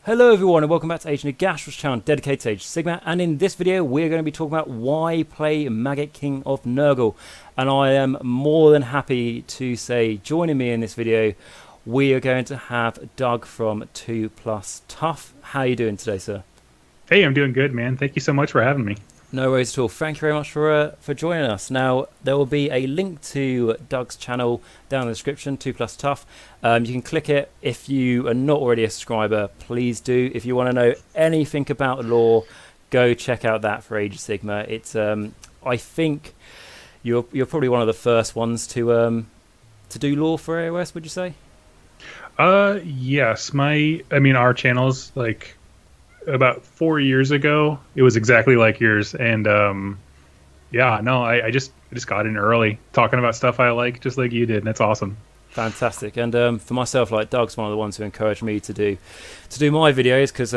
Hello everyone and welcome back to Agent Nagash's channel dedicated to Age of Sigmar, and in this video we're going to be talking about why play Maggotkin of Nurgle. And I am more than happy to say, joining me in this video, we are going to have Doug from 2+ Tough. How are you doing today, sir? Hey, I'm doing good, man. Thank you so much for having me. No worries at all. Thank you very much for joining us. Now, there will be a link to Doug's channel down in the description, 2+ Tough. You can click it. If you are not already a subscriber, please do. If you want to know anything about lore, go check out that for Age of Sigmar. It's I think you're probably one of the first ones to do lore for AOS, would you say? Yes. Our channel's like about 4 years ago. It was exactly like yours, and I just got in early, talking about stuff I like, just like you did, and that's awesome. Fantastic. And for myself, like, Doug's one of the ones who encouraged me to do my videos, because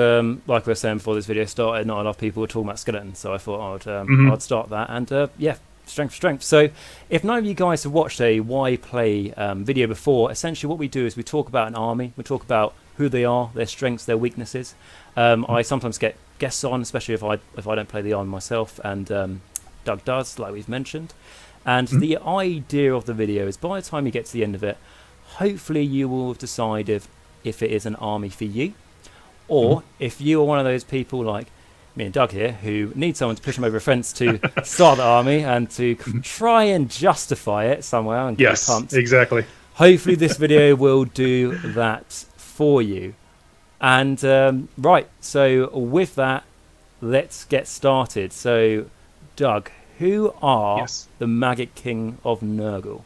like we were saying before this video started, not enough people were talking about skeletons, so I thought I'd start that, and yeah, strength for strength. So if none of you guys have watched a why play video before, essentially what we do is we talk about an army, we talk about who they are, their strengths, their weaknesses. I sometimes get guests on, especially if I don't play the army myself, and Doug does, like we've mentioned. And the idea of the video is, by the time you get to the end of it, hopefully you will have decided if it is an army for you, or if you are one of those people like me and Doug here who need someone to push them over a fence to start the army and to try and justify it somewhere and get pumped. Exactly. Hopefully this video will do that for you. And right, so with that, let's get started. So, Doug, who are the Maggotkin of Nurgle?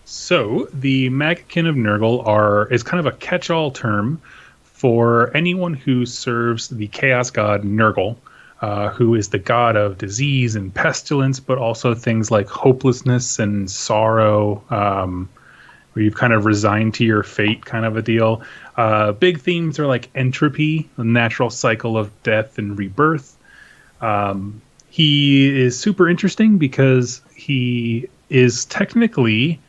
So the Maggotkin of Nurgle is kind of a catch-all term for anyone who serves the chaos god Nurgle, who is the god of disease and pestilence, but also things like hopelessness and sorrow, where you've kind of resigned to your fate, kind of a deal. Big themes are like entropy, the natural cycle of death and rebirth. He is super interesting because he is technically,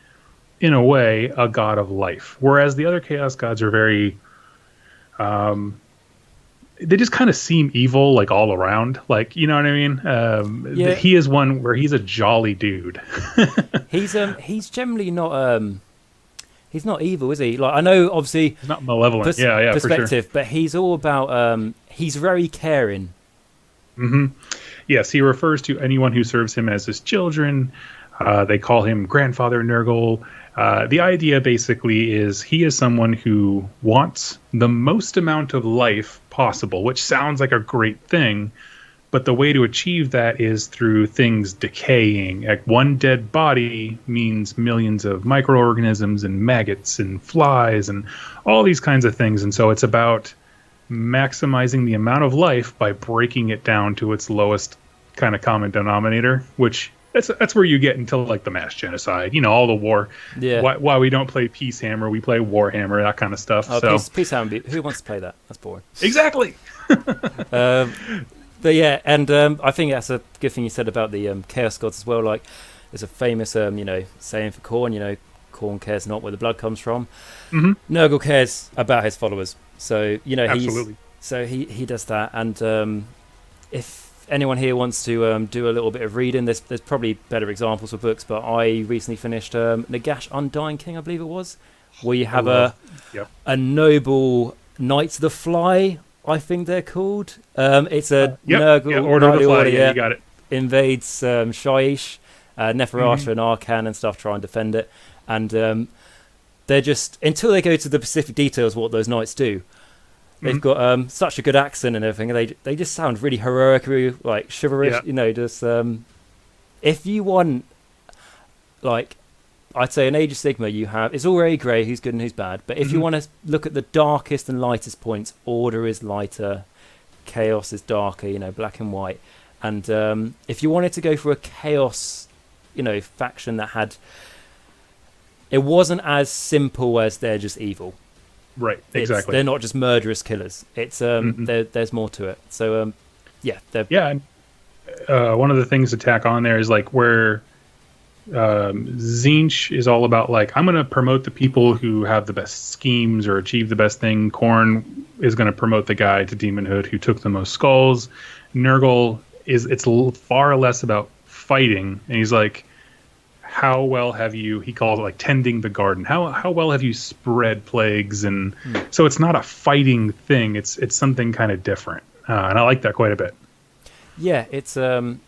in a way, a god of life, whereas the other chaos gods are very... they just kind of seem evil, like, all around. Like, you know what I mean? Yeah. He is one where he's a jolly dude. He's generally not... he's not evil, is he? Like, I know, obviously... He's not malevolent, perspective, for sure. But he's all about... he's very caring. Yes, he refers to anyone who serves him as his children. They call him Grandfather Nurgle. The idea basically is he is someone who wants the most amount of life possible, which sounds like a great thing, but the way to achieve that is through things decaying. Like, one dead body means millions of microorganisms and maggots and flies and all these kinds of things, and so it's about maximizing the amount of life by breaking it down to its lowest kind of common denominator, which that's where you get into like the mass genocide, you know, all the war. Yeah. Why we don't play Peace Hammer, we play Warhammer, that kind of stuff. Oh, Peace Hammer, who wants to play that? That's boring. Exactly. But yeah, and I think that's a good thing you said about the chaos gods as well. Like, there's a famous saying for Khorne, Khorne cares not where the blood comes from. Nurgle cares about his followers. So, Absolutely. he does that. And if anyone here wants to do a little bit of reading, there's probably better examples for books, but I recently finished Nagash Undying King, I believe it was, where you have a noble Knights of the Fly, I think they're called. It's a Nurgle Order of the Fly, you got it. Invades Shaiish, Neferata and Arcan and stuff, try and defend it. And they're just, until they go to the specific details what those knights do, they've got such a good accent and everything. They just sound really heroic, really, like, chivalrous. Yeah. Just if you want, like, I'd say in Age of Sigmar, you have, it's all very grey who's good and who's bad. But if you want to look at the darkest and lightest points, Order is lighter, Chaos is darker. Black and white. And if you wanted to go for a Chaos, faction that had, it wasn't as simple as they're just evil. Right, exactly. They're not just murderous killers. It's there's more to it. So and one of the things to tack on there is like where Tzeentch is all about, like, I'm going to promote the people who have the best schemes or achieve the best thing. Khorne is going to promote the guy to demonhood who took the most skulls. Nurgle it's far less about fighting, and he's like, how well have you, he calls it like tending the garden, how well have you spread plagues, and so it's not a fighting thing, it's something kind of different, and I like that quite a bit. Yeah, it's with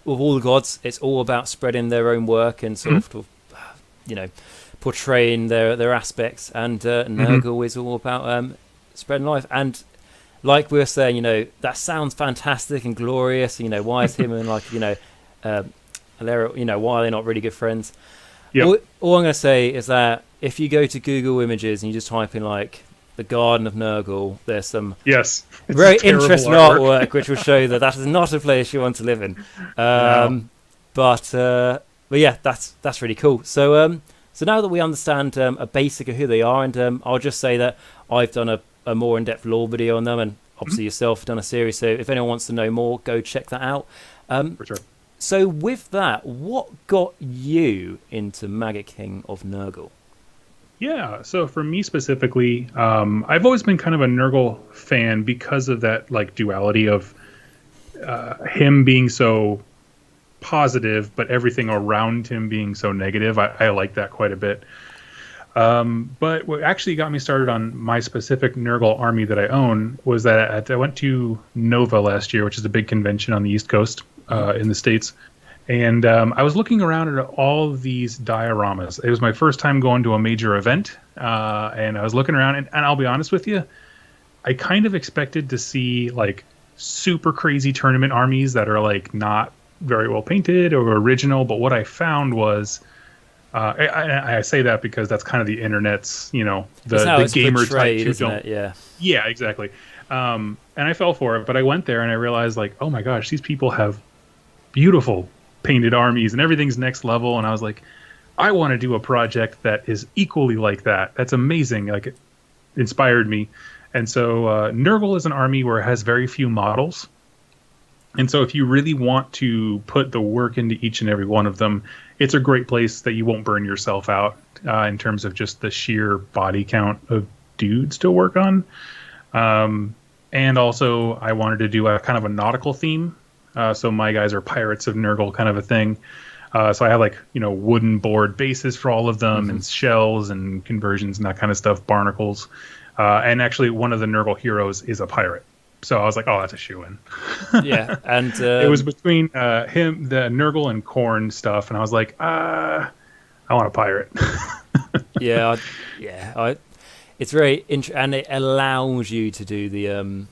all the gods, it's all about spreading their own work and sort of portraying their aspects, and Nurgle is all about spreading life. And like we were saying, that sounds fantastic and glorious. Why is him and Alera, why are they not really good friends? Yep. All I'm going to say is that if you go to Google Images and you just type in like the Garden of Nurgle, there's some very interesting artwork which will show that is not a place you want to live in. But yeah, that's really cool. So now that we understand a basic of who they are, and I'll just say that I've done a more in-depth lore video on them, and obviously yourself have done a series, so if anyone wants to know more, go check that out. For sure. So with that, what got you into Maggotkin of Nurgle? Yeah, so for me specifically, I've always been kind of a Nurgle fan because of that like duality of him being so positive, but everything around him being so negative. I like that quite a bit. But what actually got me started on my specific Nurgle army that I own was that I went to Nova last year, which is a big convention on the East Coast in the States. And I was looking around at all of these dioramas. It was my first time going to a major event, and I was looking around, and I'll be honest with you, I kind of expected to see like super crazy tournament armies that are like not very well painted or original, but what I found was, I say that because that's kind of the internet's, the gamer type who don't. Yeah, exactly. And I fell for it, but I went there and I realized like, oh my gosh, these people have beautiful painted armies and everything's next level, and I was like, I want to do a project that is equally like that. That's amazing. Like, it inspired me. And so Nurgle is an army where it has very few models, and so if you really want to put the work into each and every one of them, it's a great place that you won't burn yourself out in terms of just the sheer body count of dudes to work on. And also I wanted to do a kind of a nautical theme. So my guys are pirates of Nurgle, kind of a thing. So I have like, wooden board bases for all of them, and shells and conversions and that kind of stuff, barnacles. And actually one of the Nurgle heroes is a pirate. So I was like, oh, that's a shoo-in. Yeah, and it was between him, the Nurgle and Khorne stuff, and I was like, I want a pirate. It's very interesting, and it allows you to do the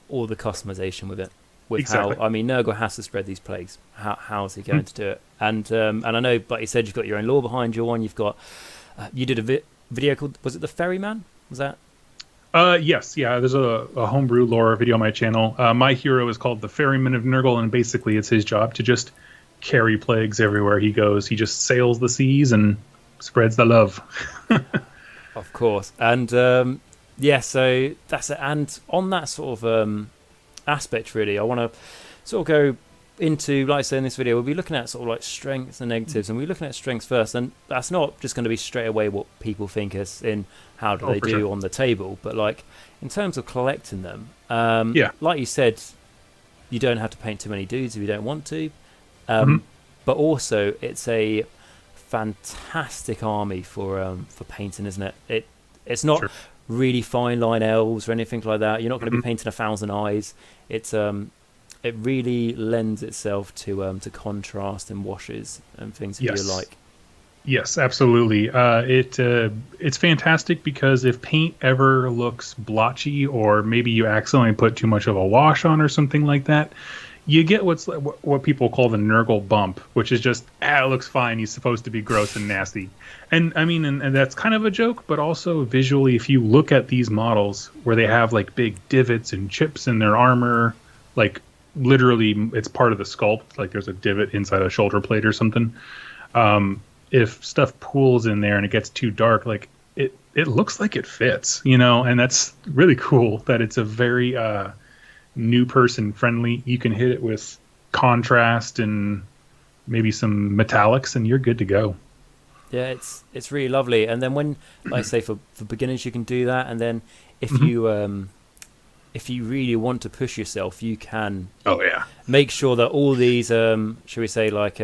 all the customization with it. Exactly. Nurgle has to spread these plagues. How is he going to do it? And I know, like you said, you've got your own lore behind your one. You've got you did a video called, was it the Ferryman? Was that? Yes, yeah. There's a homebrew lore video on my channel. My hero is called the Ferryman of Nurgle, and basically it's his job to just carry plagues everywhere he goes. He just sails the seas and spreads the love. Of course, and so that's it. And on that sort of aspect, really, I want to sort of go into, like I said in this video, we'll be looking at sort of like strengths and negatives, and we're looking at strengths first, and that's not just going to be straight away what people think is in how do they do on the table, but like in terms of collecting them, like you said, you don't have to paint too many dudes if you don't want to, but also it's a fantastic army for painting, isn't it? It's not really fine line elves or anything like that. You're not going to be painting 1,000 eyes. It's it really lends itself to contrast and washes and things if you like. Yes, absolutely. It's fantastic because if paint ever looks blotchy, or maybe you accidentally put too much of a wash on or something like that, you get what people call the Nurgle Bump, which is just, it looks fine. He's supposed to be gross and nasty. And I mean, and that's kind of a joke, but also visually, if you look at these models where they have like big divots and chips in their armor, like literally it's part of the sculpt, like there's a divot inside a shoulder plate or something. If stuff pools in there and it gets too dark, like it looks like it fits, and that's really cool that it's a very new person friendly. You can hit it with contrast and maybe some metallics and you're good to go. Yeah, it's really lovely. And then when, like I say, for beginners you can do that, and then if you really want to push yourself, you can. Oh yeah. Make sure that all these, shall we say, like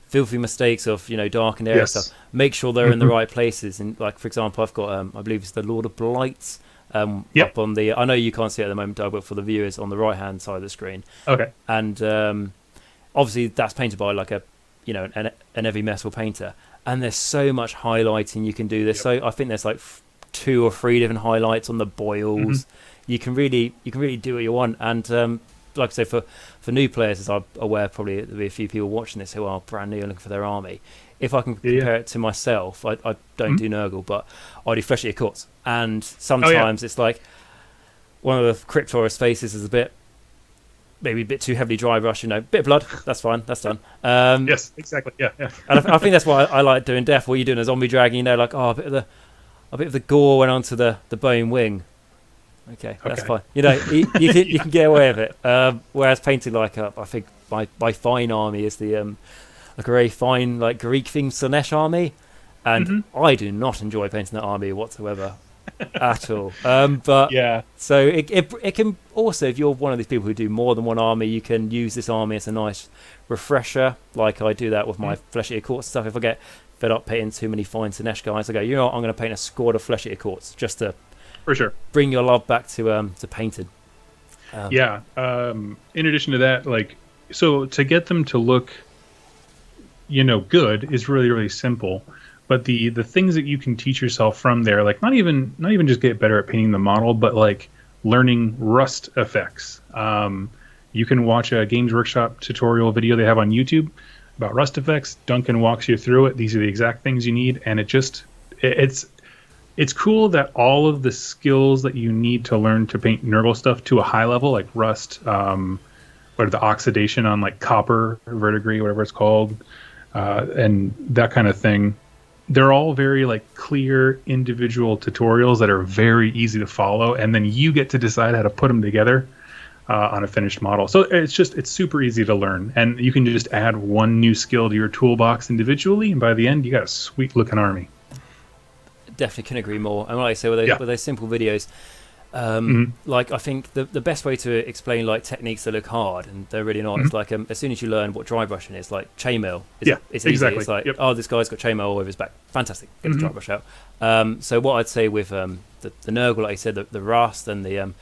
filthy mistakes of darkened area stuff. Make sure they're in the right places. And like for example, I've got I believe it's the Lord of Blights up on the. I know you can't see it at the moment, Doug, but for the viewers on the right hand side of the screen. Okay. And obviously that's painted by like a an heavy metal painter. And there's so much highlighting you can do. There's I think there's like 2 or 3 different highlights on the boils. You can really do what you want. And like I say, for new players, as I'm aware, probably there'll be a few people watching this who are brand new and looking for their army. If I can compare it to myself, I don't do Nurgle, but I do Fleshy Abundance. And sometimes it's like one of the Cryptorus faces is maybe a bit too heavily dry brush, bit of blood, that's fine, that's done. Yes, exactly, yeah. And I think that's why I like doing death, where you're doing a zombie dragon, like, a bit of the gore went onto the bone wing. Okay, that's fine. You can get away with it. Whereas painting like I think my fine army is the like a very fine like Greek themed Slanesh army, and I do not enjoy painting that army whatsoever at all. But yeah, so it can also, if you're one of these people who do more than one army, you can use this army as a nice refresher. Like I do that with my Fleshy Abundance stuff. If I get fed up painting too many fine Slanesh guys, I go, I'm going to paint a squad of Fleshy Abundance just to. For sure. Bring your love back to painted. In addition to that, like, so to get them to look, good is really, really simple. But the things that you can teach yourself from there, like not even just get better at painting the model, but like learning rust effects. You can watch a Games Workshop tutorial video they have on YouTube about rust effects. Duncan walks you through it. These are the exact things you need, and it's cool that all of the skills that you need to learn to paint Nurgle stuff to a high level, like rust, the oxidation on like copper, verdigris, whatever it's called, and that kind of thing. They're all very like clear individual tutorials that are very easy to follow, and then you get to decide how to put them together on a finished model. So it's super easy to learn, and you can just add one new skill to your toolbox individually, and by the end you got a sweet looking army. Definitely can agree more. And like I say, with those simple videos, like I think the best way to explain like techniques that look hard and they're really not, is like as soon as you learn what dry brushing is, like chainmail. It's exactly. Easy. It's like, this guy's got chainmail all over his back. Fantastic. Get the dry brush out. So what I'd say with the Nurgle, like I said, the rust and the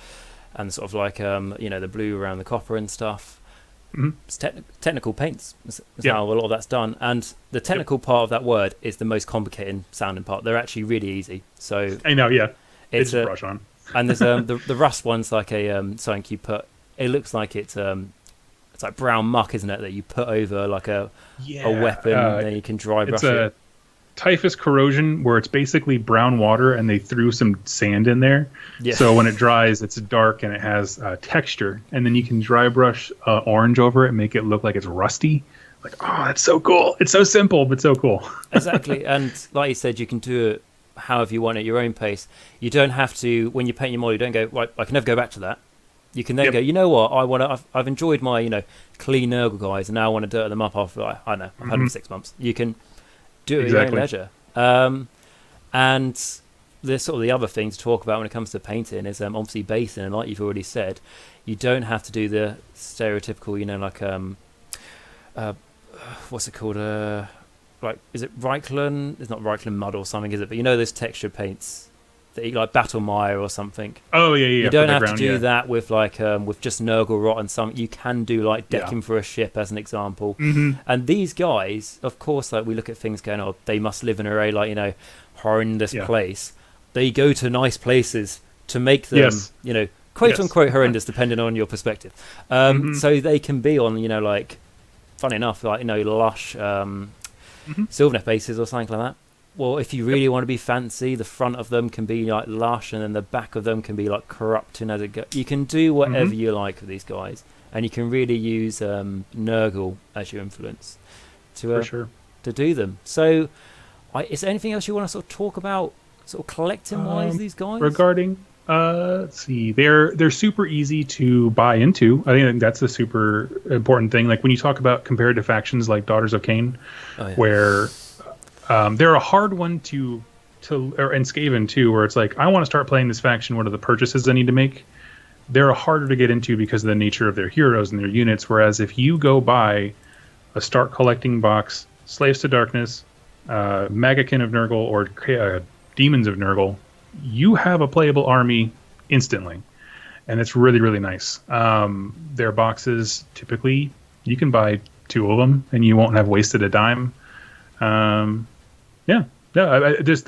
sort of like the blue around the copper and stuff. It's technical paints. That's how a lot of that's done, and the technical part of that word is the most complicated sounding part. They're actually really easy. So I know, it's a brush on. And there's the rust one's like a something you put. It looks like it's like brown muck, isn't it? That you put over like a weapon, and then you can dry brush it. Typhus corrosion, where it's basically brown water and they threw some sand in there. So when it dries, it's dark and it has texture, and then you can dry brush orange over it and make it look like it's rusty. Like, that's so cool. It's so simple but so cool. Exactly. And like you said, you can do it however you want at your own pace. You don't have to, when you paint your model, you don't go, right, I can never go back to that. You can then go, you know what, I've enjoyed my clean Nurgle guys, and now I want to dirty them up after I don't know, I've had them 6 months. You can do it at your own leisure. And there's sort of the other thing to talk about when it comes to painting is obviously basing, and like you've already said, you don't have to do the stereotypical, what's it called? Like, is it Reichland? It's not Reichland mud or something, is it? But those texture paints that you like Battle Mire or something. Oh yeah. You don't have to do that with with just Nurgle rot and something. You can do like decking for a ship as an example. And these guys, of course, like we look at things going, they must live in a very horrendous place. They go to nice places to make them, quote unquote horrendous, depending on your perspective. So they can be on, funny enough, lush Sylvaneth bases or something like that. Well, if you really want to be fancy, the front of them can be like lush, and then the back of them can be like corrupting as it goes. You can do whatever you like with these guys, and you can really use Nurgle as your influence to do them. So, is there anything else you want to sort of talk about, sort of collecting wise, these guys? Regarding, let's see, they're super easy to buy into. I think that's a super important thing. Like when you talk about comparative factions like Daughters of Cain, where they're a hard one to and Skaven too, where it's like, I want to start playing this faction. What are the purchases I need to make? They're harder to get into because of the nature of their heroes and their units. Whereas if you go buy a start collecting box, Slaves to Darkness, Maggotkin of Nurgle, or Demons of Nurgle, you have a playable army instantly. And it's really, really nice. Their boxes, typically, you can buy 2 of them and you won't have wasted a dime. They're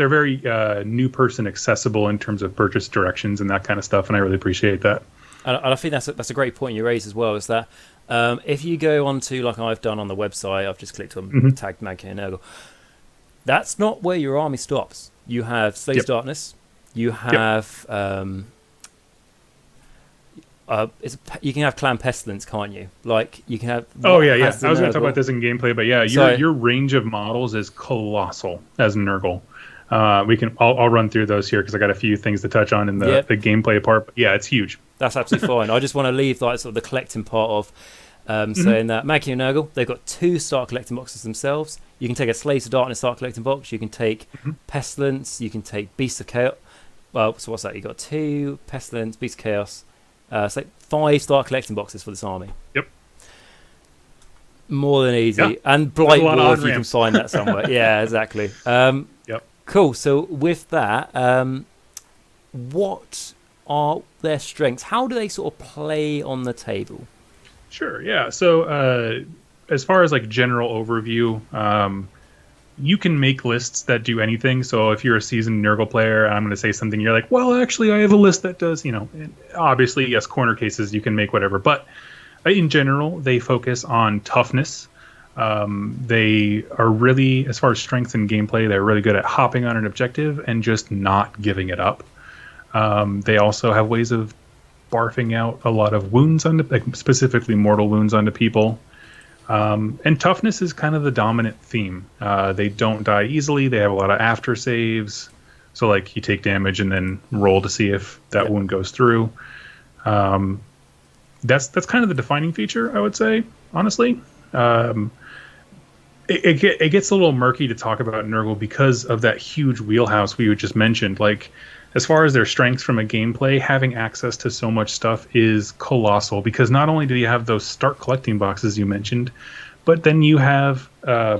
very new person accessible in terms of purchase directions and that kind of stuff, and I really appreciate that. And I think that's a great point you raise as well, is that if you go onto, like I've done on the website, I've just clicked on tagged Maggotkin of Nurgle, that's not where your army stops. You have Slaves of Darkness, you have you can have Clan Pestilence, can't you? Like you can have. I was going to talk about this in gameplay, but your range of models is colossal as Nurgle. I'll run through those here because I got a few things to touch on in the gameplay part. But yeah, it's huge. That's absolutely fine. I just want to leave like sort of the collecting part of saying that Maggotkin of Nurgle, they've got 2 start collecting boxes themselves. You can take a Slaves of Darkness start collecting box. You can take Pestilence. You can take Beasts of Chaos. Well, so what's that? You got 2 Pestilence, Beasts of Chaos. It's like 5 start collecting boxes for this army. Yep. More than easy. And Blight War, if you can find that somewhere. Yeah, exactly. Cool. So with that, what are their strengths? How do they sort of play on the table? Sure, yeah. So as far as like general overview, you can make lists that do anything. So if you're a seasoned Nurgle player, I'm going to say something, you're like, well, actually, I have a list that does, obviously, yes, corner cases, you can make whatever. But in general, they focus on toughness. They are really, as far as strength and gameplay, they're really good at hopping on an objective and just not giving it up. They also have ways of barfing out a lot of wounds, specifically mortal wounds onto people. And toughness is kind of the dominant theme. They don't die easily. They have a lot of after saves. So like you take damage and then roll to see if that wound goes through. That's kind of the defining feature, I would say, honestly. It gets a little murky to talk about Nurgle because of that huge wheelhouse we just mentioned. Like, as far as their strengths from a gameplay, having access to so much stuff is colossal, because not only do you have those start collecting boxes you mentioned, but then you have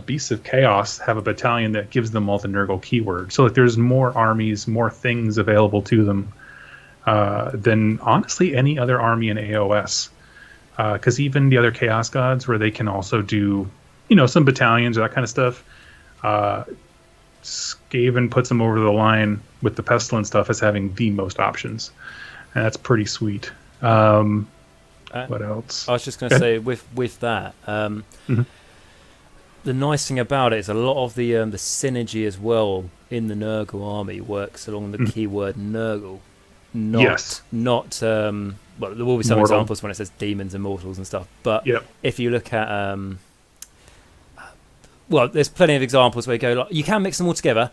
Beasts of Chaos have a battalion that gives them all the Nurgle keywords. So like, there's more armies, more things available to them than honestly any other army in AOS. Because even the other Chaos Gods, where they can also do, some battalions or that kind of stuff, Skaven puts them over the line with the Pestilence stuff as having the most options, and that's pretty sweet. What else? I was just going to say with that, the nice thing about it is a lot of the synergy as well in the Nurgle army works along the keyword Nurgle. Not well, there will be some examples when it says demons and mortals and stuff, but if you look at well, there's plenty of examples where you go, like, you can mix them all together,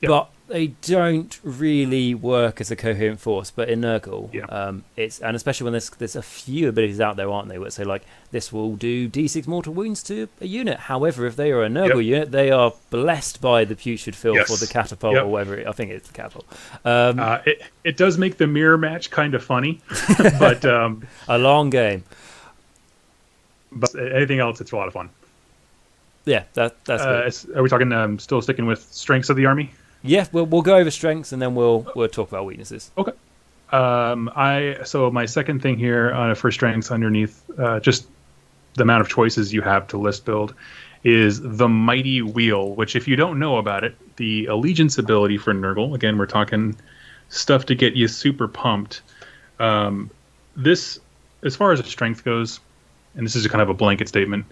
but they don't really work as a coherent force. But in Nurgle, and especially when there's a few abilities out there, aren't they, where say like this will do D6 mortal wounds to a unit. However, if they are a Nurgle unit, they are blessed by the putrid filth or the catapult or whatever. I think it's the catapult. It does make the mirror match kind of funny, but a long game. But anything else, it's a lot of fun. Yeah, that's good. Are we talking still sticking with strengths of the army? Yeah, we'll go over strengths and then we'll talk about weaknesses. Okay. So my second thing here for strengths underneath just the amount of choices you have to list build is the Mighty Wheel, which if you don't know about it, the allegiance ability for Nurgle, again, we're talking stuff to get you super pumped. This, as far as the strength goes, and this is kind of a blanket statement,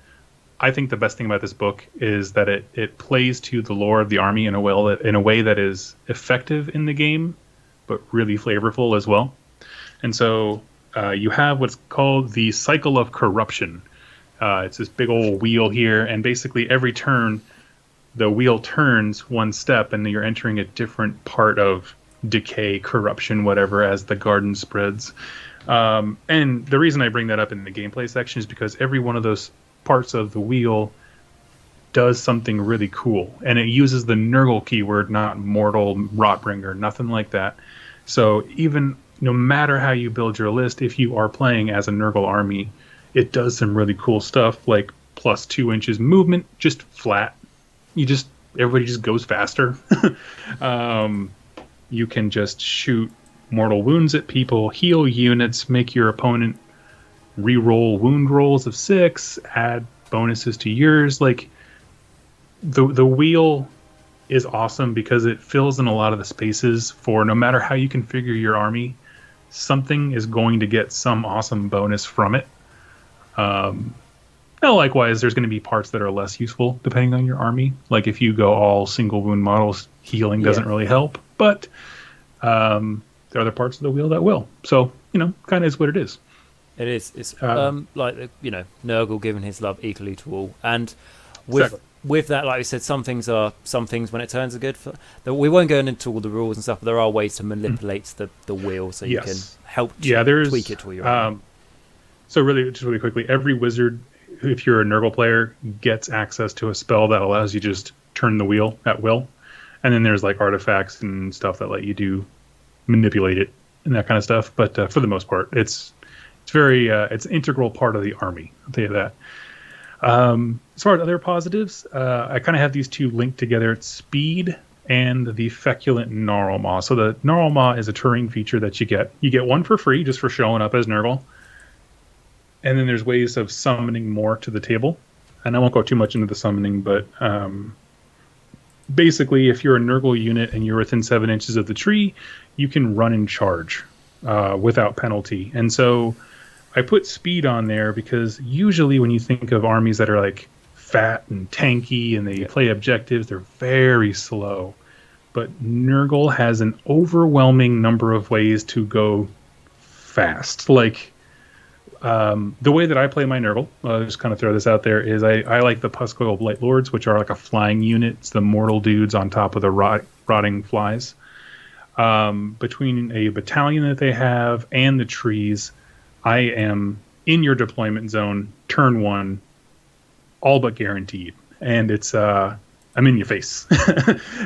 I think the best thing about this book is that it plays to the lore of the army in a way that is effective in the game, but really flavorful as well. And so you have what's called the Cycle of Corruption. It's this big old wheel here, and basically every turn, the wheel turns one step, and you're entering a different part of decay, corruption, whatever, as the garden spreads. And the reason I bring that up in the gameplay section is because every one of those parts of the wheel does something really cool, and it uses the Nurgle keyword, not mortal, rotbringer, nothing like that. So even no matter how you build your list, if you are playing as a Nurgle army, it does some really cool stuff, like plus 2 inches movement, just flat. Everybody just goes faster. You can just shoot mortal wounds at people, heal units, make your opponent re-roll wound rolls of 6, add bonuses to yours. Like, the wheel is awesome because it fills in a lot of the spaces for no matter how you configure your army, something is going to get some awesome bonus from it. Now, likewise, there's going to be parts that are less useful depending on your army. Like if you go all single wound models, healing doesn't really help. But there are other parts of the wheel that will. So, kind of is what it is. It is. It's like, Nurgle giving his love equally to all. And with that, like I said, some things when it turns are good. We won't go into all the rules and stuff, but there are ways to manipulate the wheel so you can help tweak it to your own. So just really quickly, every wizard, if you're a Nurgle player, gets access to a spell that allows you just turn the wheel at will. And then there's like artifacts and stuff that let you manipulate it and that kind of stuff. But for the most part, it's an integral part of the army. I'll tell you that. As far as other positives, I kind of have these two linked together. It's speed and the feculent Gnarl Maw. So the Gnarl Maw is a terrain feature that you get. You get one for free just for showing up as Nurgle. And then there's ways of summoning more to the table. And I won't go too much into the summoning, but basically if you're a Nurgle unit and you're within 7 inches of the tree, you can run and charge without penalty. And so I put speed on there because usually when you think of armies that are like fat and tanky and they play objectives, they're very slow. But Nurgle has an overwhelming number of ways to go fast. Like the way that I play my Nurgle, I'll just kind of throw this out there, is I like the Puskoil Blight Lords, which are like a flying unit. It's the mortal dudes on top of the rotting flies. Between a battalion that they have and the trees, I am in your deployment zone, turn 1, all but guaranteed. And it's, I'm in your face.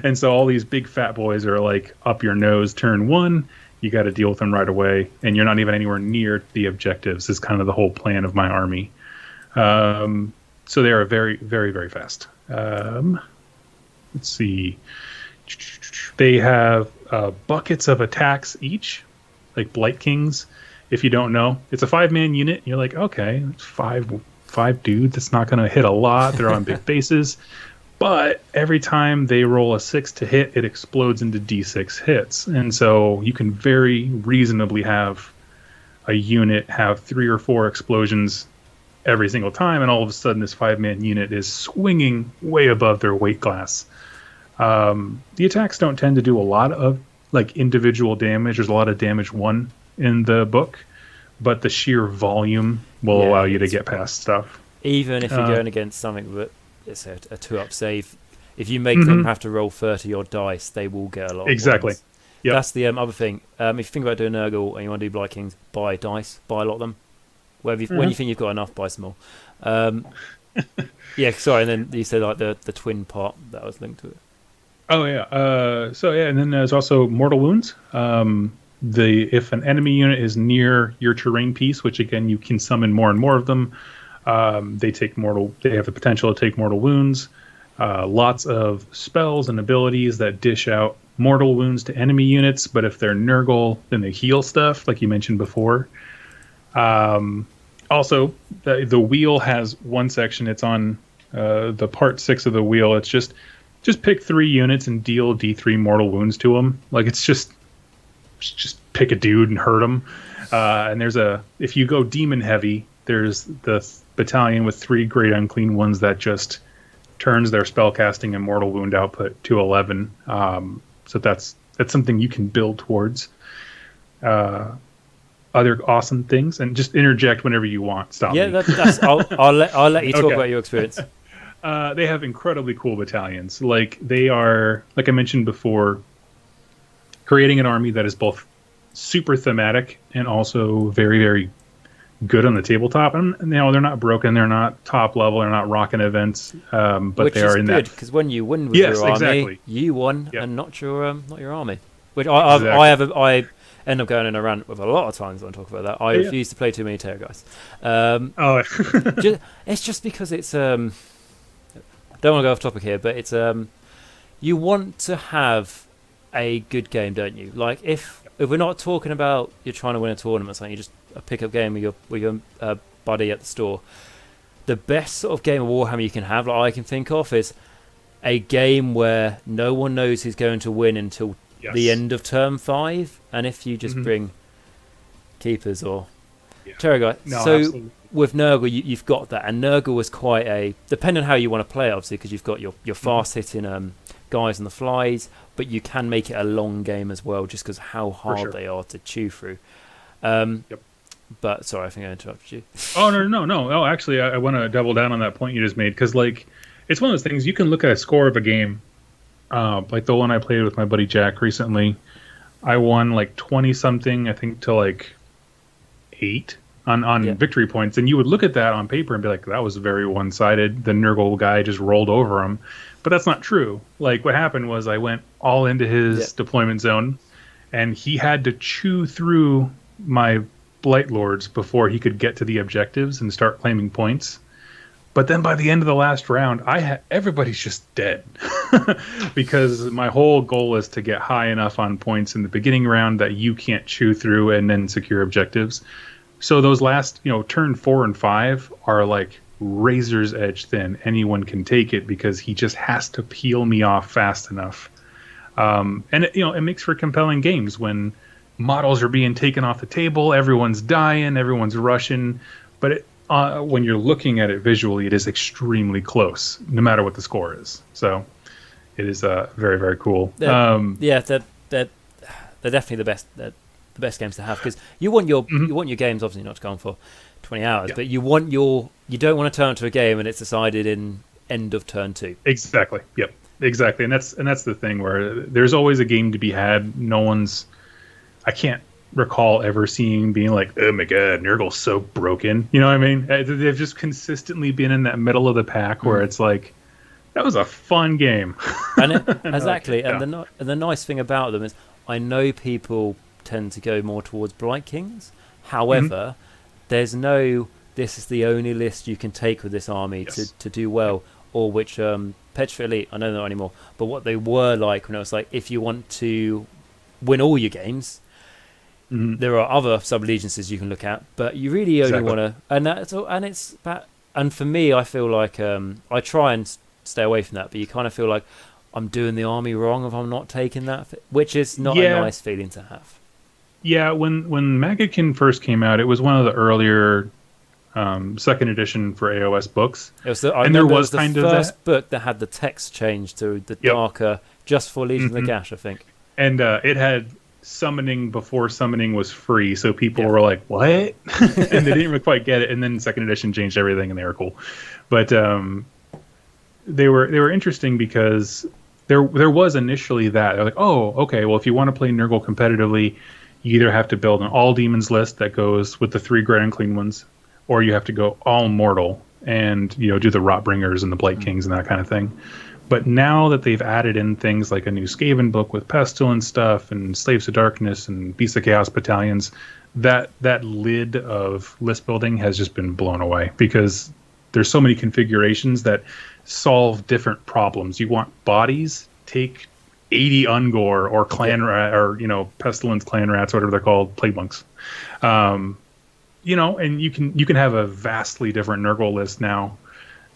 And so all these big fat boys are like up your nose, turn 1, you got to deal with them right away. And you're not even anywhere near the objectives is kind of the whole plan of my army. So they are very, very, very fast. Let's see. They have buckets of attacks each, like Blight Kings. If you don't know, it's a 5-man unit. You're like, okay, it's five dudes. It's not going to hit a lot. They're on big bases. But every time they roll a 6 to hit, it explodes into D6 hits. And so you can very reasonably have a unit have 3 or 4 explosions every single time. And all of a sudden, this 5-man unit is swinging way above their weight class. The attacks don't tend to do a lot of like individual damage. There's a lot of damage won in the book, but the sheer volume will allow you to get past stuff. Even if you're going against something that it's a 2-up save, if you make them have to roll 30 or dice, they will get a lot. Exactly. Yep. That's the other thing. If you think about doing Nurgle and you want to do Blight Kings, buy dice, buy a lot of them. When you think you've got enough, buy some more. Yeah, sorry. And then you said like the twin part that was linked to it. Oh yeah. And then there's also mortal wounds. If an enemy unit is near your terrain piece, which again you can summon more and more of them, they have the potential to take mortal wounds. Lots of spells and abilities that dish out mortal wounds to enemy units, but if they're Nurgle, then they heal stuff, like you mentioned before. Also, the wheel has one section. It's on the part 6 of the wheel. It's just pick 3 units and deal D3 mortal wounds to them. Like it's just pick a dude and hurt him. And if you go demon heavy, there's the battalion with 3 great unclean ones that just turns their spellcasting and mortal wound output to 11. So that's something you can build towards. Other awesome things, and just interject whenever you want. Stop me. I'll let you talk about your experience. They have incredibly cool battalions. Like they are, like I mentioned before, creating an army that is both super thematic and also very, very good on the tabletop. And they're not broken. They're not top level. They're not rocking events. But which they are is in good that. because when you win with Yes, your army, exactly. you won, Yep. and not your army. Which Exactly. I end up going in a rant with a lot of times when I talk about that. I refuse to play too many terror guys. Oh, It's just because it's I don't want to go off topic here, but it's you want to have a good game, don't you? Like if we're not talking about you're trying to win a tournament, something you just a pickup game with your buddy at the store. The best sort of game of Warhammer you can have, like I can think of, is a game where no one knows who's going to win until the end of turn 5, and if you just bring keepers or terror guys. So absolutely. with Nurgle, you've got that, and Nurgle was quite a depending on how you want to play, obviously, because you've got your fast hitting guys on the flies, but you can make it a long game as well, just because how hard they are to chew through. But sorry, I think I interrupted you. Oh no. Oh, actually, I want to double down on that point you just made because like it's one of those things you can look at a score of a game, like the one I played with my buddy Jack recently. I won like 20 something, I think, to like 8 on victory points, and you would look at that on paper and be like, that was very one sided. The Nurgle guy just rolled over him, but that's not true. Like what happened was I went all into his deployment zone, and he had to chew through my Blight Lords before he could get to the objectives and start claiming points. But then by the end of the last round, everybody's just dead because my whole goal is to get high enough on points in the beginning round that you can't chew through and then secure objectives. So those last, turn 4 and 5 are like razor's edge thin. Anyone can take it because he just has to peel me off fast enough. And it makes for compelling games when models are being taken off the table, everyone's dying, everyone's rushing, but when you're looking at it visually, it is extremely close, no matter what the score is. So it is very, very cool. They're definitely the best games to have because you want your games obviously not to go on for 20 hours, but you don't want to turn it to a game and it's decided in end of turn 2. Exactly. Yep. Exactly. And that's the thing where there's always a game to be had. I can't recall ever being like, oh my god, Nurgle's so broken. You know what I mean? They've just consistently been in that middle of the pack where it's like, that was a fun game. Exactly. And the nice thing about them is I know people tend to go more towards Blight Kings. However, there's no, this is the only list you can take with this army to do well, or which Petrification Elite, I know they're not anymore, but what they were like when it was like, if you want to win all your games, there are other sub-allegiances you can look at, but you really only want to, and for me, I feel like I try and stay away from that, but you kind of feel like I'm doing the army wrong if I'm not taking that, which is not a nice feeling to have. Yeah, when Maggotkin first came out, it was one of the earlier second edition for AOS books. It was the first book that had the text changed to the darker, just for Legion of Nagash, I think. And it had summoning before summoning was free, so people were like, what? And they didn't even quite get it, and then second edition changed everything and they were cool. But they were interesting because there was initially that they're like, oh, okay, well, if you want to play Nurgle competitively, you either have to build an all demons list that goes with the 3 Grand and Clean ones, or you have to go all mortal and do the Rotbringers and the Blight Kings and that kind of thing. But now that they've added in things like a new Skaven book with Pestilence stuff and Slaves of Darkness and Beasts of Chaos battalions, that lid of list building has just been blown away because there's so many configurations that solve different problems. You want bodies, take 80 Ungor or clan or Pestilence clan rats, whatever they're called, plague monks. And you can have a vastly different Nurgle list now.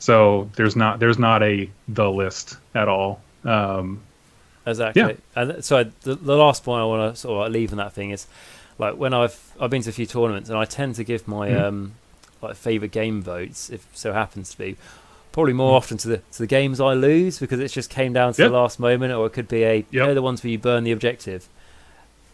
So there's not the list at all. Exactly. Yeah. And so the last point I want to sort of leave on that thing is like when I've been to a few tournaments and I tend to give my favorite game votes, if so happens to be, probably more often to the games I lose because it just came down to the last moment, or it could be the ones where you burn the objective,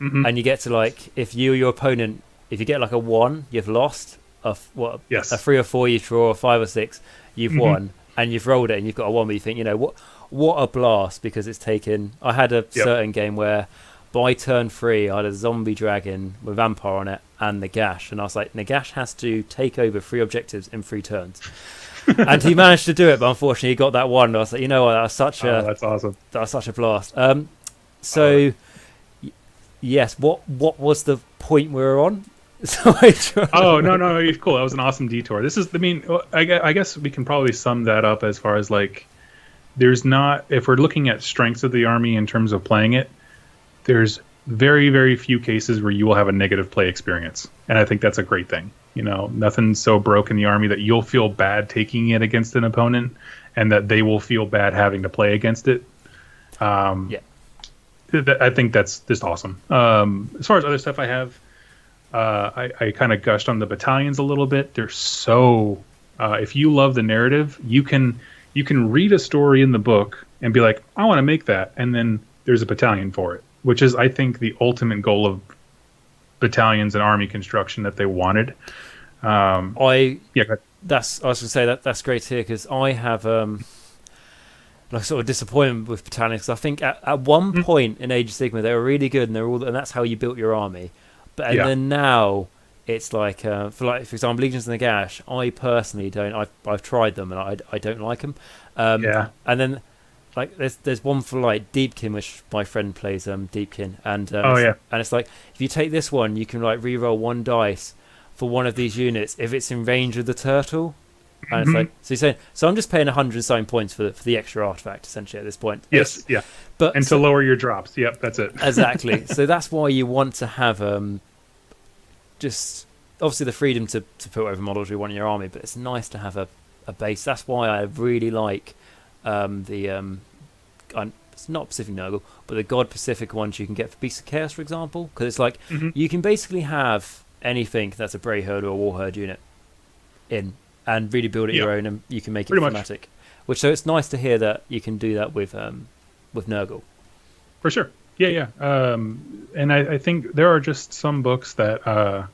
and you get to like if you or your opponent, if you get like a 1, you've lost. A 3 or 4 you draw, a 5 or 6 you've won, and you've rolled it and you've got a 1, but you think what a blast because it's taken. I had a certain game where by turn 3, I had a zombie dragon with vampire on it and Nagash, and I was like, Nagash has to take over 3 objectives in 3 turns. And he managed to do it, but unfortunately he got that one. And I was like, you know what, that's awesome. That was such a blast. Yes, what was the point we were on? No, it's cool. That was an awesome detour. I guess we can probably sum that up as far as like, there's not, if we're looking at strengths of the army in terms of playing it, there's very, very few cases where you will have a negative play experience. And I think that's a great thing. You know, nothing's so broke in the army that you'll feel bad taking it against an opponent and that they will feel bad having to play against it. I think that's just awesome. As far as other stuff I have, I kind of gushed on the battalions a little bit. They're so, if you love the narrative, you can read a story in the book and be like, I want to make that. And then there's a battalion for it, which is, I think, the ultimate goal of battalions and army construction that they wanted. I was going to say that's great to hear, because I have like sort of disappointment with battalions, because I think at one point in Age of Sigmar they were really good, and that's how you built your army. But then now it's like for example, Legions of Nagash, I personally don't. I've tried them and I don't like them. And then like there's one for like Deepkin, which my friend plays Deepkin, and and it's like, if you take this one, you can like reroll 1 dice for one of these units if it's in range of the turtle. And it's like, so you're saying, so I'm just paying 100 something points for the extra artifact essentially at this point. Yes, but to lower your drops. Yep, that's it. Exactly. So that's why you want to have just obviously the freedom to put whatever models you want in your army, but it's nice to have a base. That's why I really like it's not Pacific Nurgle, but the God Pacific ones you can get for Beasts of Chaos, for example, because it's like you can basically have anything that's a Bray Herd or a War Herd unit in, and really build it your own, and you can make it thematic. So it's nice to hear that you can do that with Nurgle. For sure. Yeah. And I think there are just some books that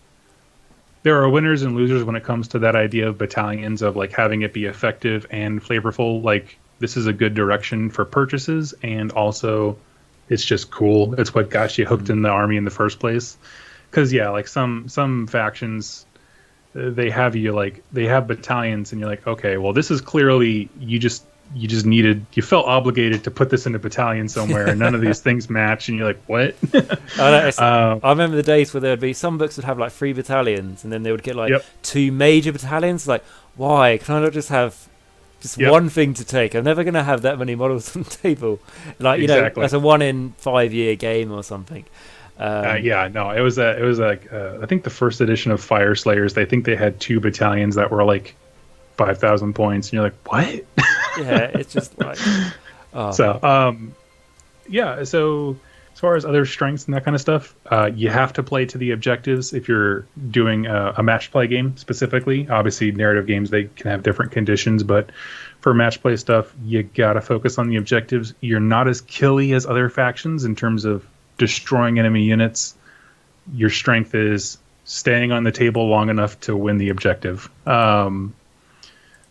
there are winners and losers when it comes to that idea of battalions, of like having it be effective and flavorful. Like, this is a good direction for purchases, and also it's just cool. It's what got you hooked in the army in the first place. Because like some factions, they have battalions, and you're like, okay, well, this is clearly you just you felt obligated to put this in a battalion somewhere, and none of these things match, and you're like, what? I remember the days where there would be some books would have like 3 battalions, and then they would get like 2 major battalions. Like, why can I not just have one thing to take? I'm never going to have that many models on the table. Like, that's a 1 in 5 year game or something. It was like I think the first edition of Fire Slayers, they think they had 2 battalions that were like 5,000 points, and you're like, what? It's just like so as far as other strengths and that kind of stuff, you have to play to the objectives if you're doing a match play game specifically. Obviously narrative games, they can have different conditions, but for match play stuff, you gotta focus on the objectives. You're not as killy as other factions in terms of destroying enemy units. Your strength is staying on the table long enough to win the objective.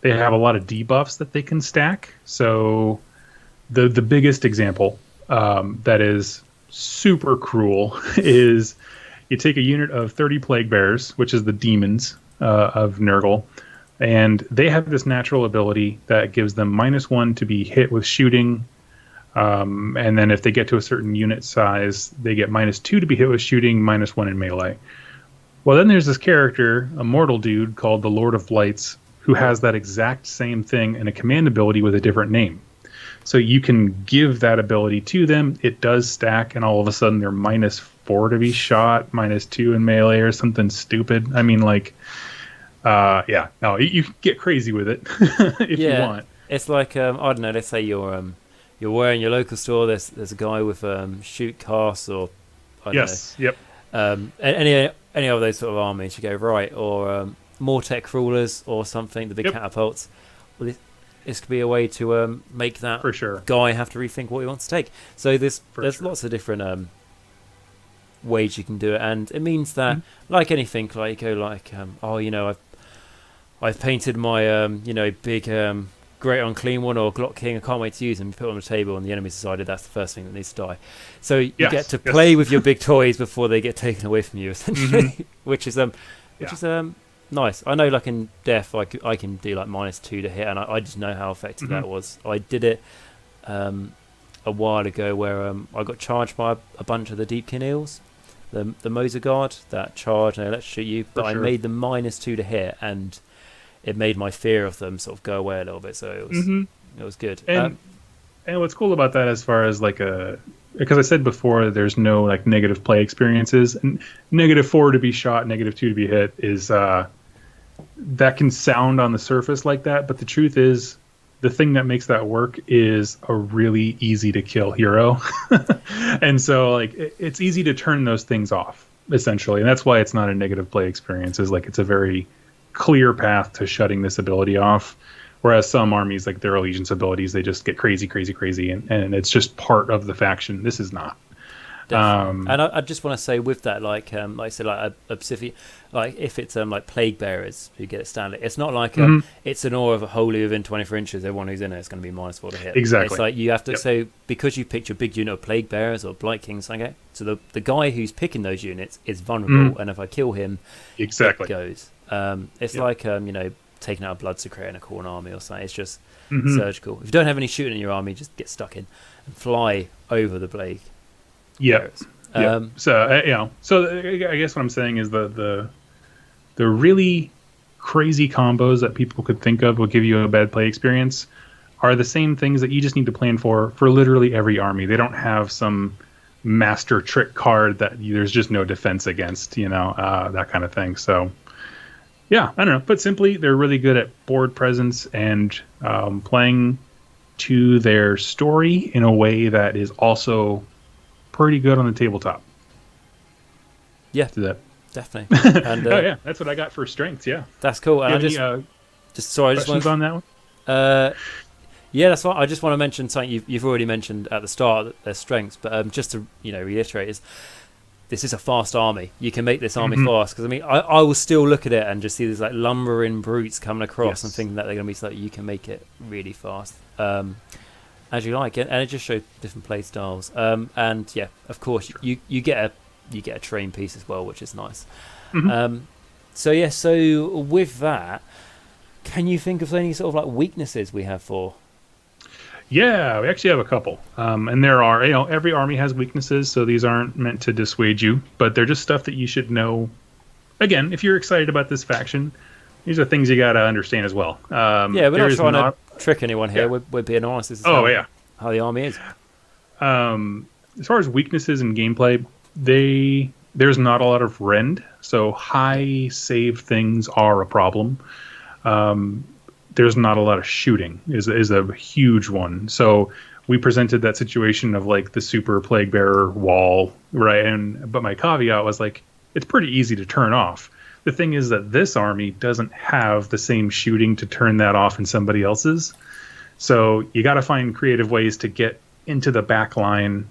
They have a lot of debuffs that they can stack. So the biggest example that is super cruel is you take a unit of 30 Plague Bearers, which is the demons of Nurgle, and they have this natural ability that gives them -1 to be hit with shooting. And then if they get to a certain unit size, they get -2 to be hit with shooting, -1 in melee. Well, then there's this character, a mortal dude called the Lord of Blights, who has that exact same thing in a command ability with a different name. So you can give that ability to them. It does stack, and all of a sudden they're -4 to be shot, -2 in melee, or something stupid. I mean, like, you can get crazy with it if you want. It's like I don't know. Let's say you're wearing your local store. There's a guy with shoot casts, or I don't know. Any of those sort of armies. You go right, or Mortec rulers or something, the big catapults. Well, this could be a way to make that guy have to rethink what he wants to take. So there's lots of different ways you can do it, and it means that like anything, like you go like I've painted my big Great Unclean One or Glock King. I can't wait to use them. You put it on the table, and the enemy's decided that's the first thing that needs to die. So you get to play with your big toys before they get taken away from you, essentially, which is nice. I know, like in Death, I can do like -2 to hit, and I just know how effective that was. I did it a while ago where I got charged by a bunch of the Deepkin eels, the Moser Guard that charge and they electrocute you, but I made them -2 to hit, and it made my fear of them sort of go away a little bit. So it was good. And what's cool about that, as far as like because I said before, there's no like negative play experiences, and -4 to be shot, -2 to be hit is that can sound on the surface like that, but the truth is, the thing that makes that work is a really easy to kill hero. And so like it's easy to turn those things off, essentially, and that's why it's not a negative play experience. Is like it's a very clear path to shutting this ability off, whereas some armies, like their allegiance abilities, they just get crazy, and it's just part of the faction. This is not. And I just want to say with that, like I said, like a specific, like if it's like Plague Bearers who get it standard, it's not like it's an aura of wholly within 24 inches. Everyone who's in it is going to be -4 to hit. Exactly. It's like you have to so because you picked your big unit of Plague Bearers or Blight Kings, okay. So the guy who's picking those units is vulnerable, and if I kill him, it goes. It's like taking out a Blood Secret in a Khorne army or something. It's just surgical. If you don't have any shooting in your army, just get stuck in and fly over the Plague. Yeah. So I guess what I'm saying is the really crazy combos that people could think of will give you a bad play experience are the same things that you just need to plan for literally every army. They don't have some master trick card that there's just no defense against, that kind of thing. So yeah, I don't know, but simply they're really good at board presence and playing to their story in a way that is also pretty good on the tabletop. Yeah, that definitely. And, that's what I got for strengths. Yeah, that's cool. And I just want on that one. Yeah, that's what I just want to mention. Something you've already mentioned at the start, their strengths, but just to reiterate is this is a fast army. You can make this army fast, because I will still look at it and just see these like lumbering brutes coming across and thinking that they're going to be so you can make it really fast. As you like it, and it just shows different play styles. And yeah, of course, you get a train piece as well, which is nice. So with that, can you think of any sort of like weaknesses we have for? Yeah, we actually have a couple, and there are. Every army has weaknesses, so these aren't meant to dissuade you, but they're just stuff that you should know. Again, if you're excited about this faction, these are things you got to understand as well. We're not trying to trick anyone here. We're being honest. This is how the army is. As far as weaknesses in gameplay, there's not a lot of rend, so high save things are a problem. There's not a lot of shooting is a huge one. So we presented that situation of like the super plague bearer wall, right? But my caveat was like, it's pretty easy to turn off. The thing is that this army doesn't have the same shooting to turn that off in somebody else's. So you got to find creative ways to get into the back line.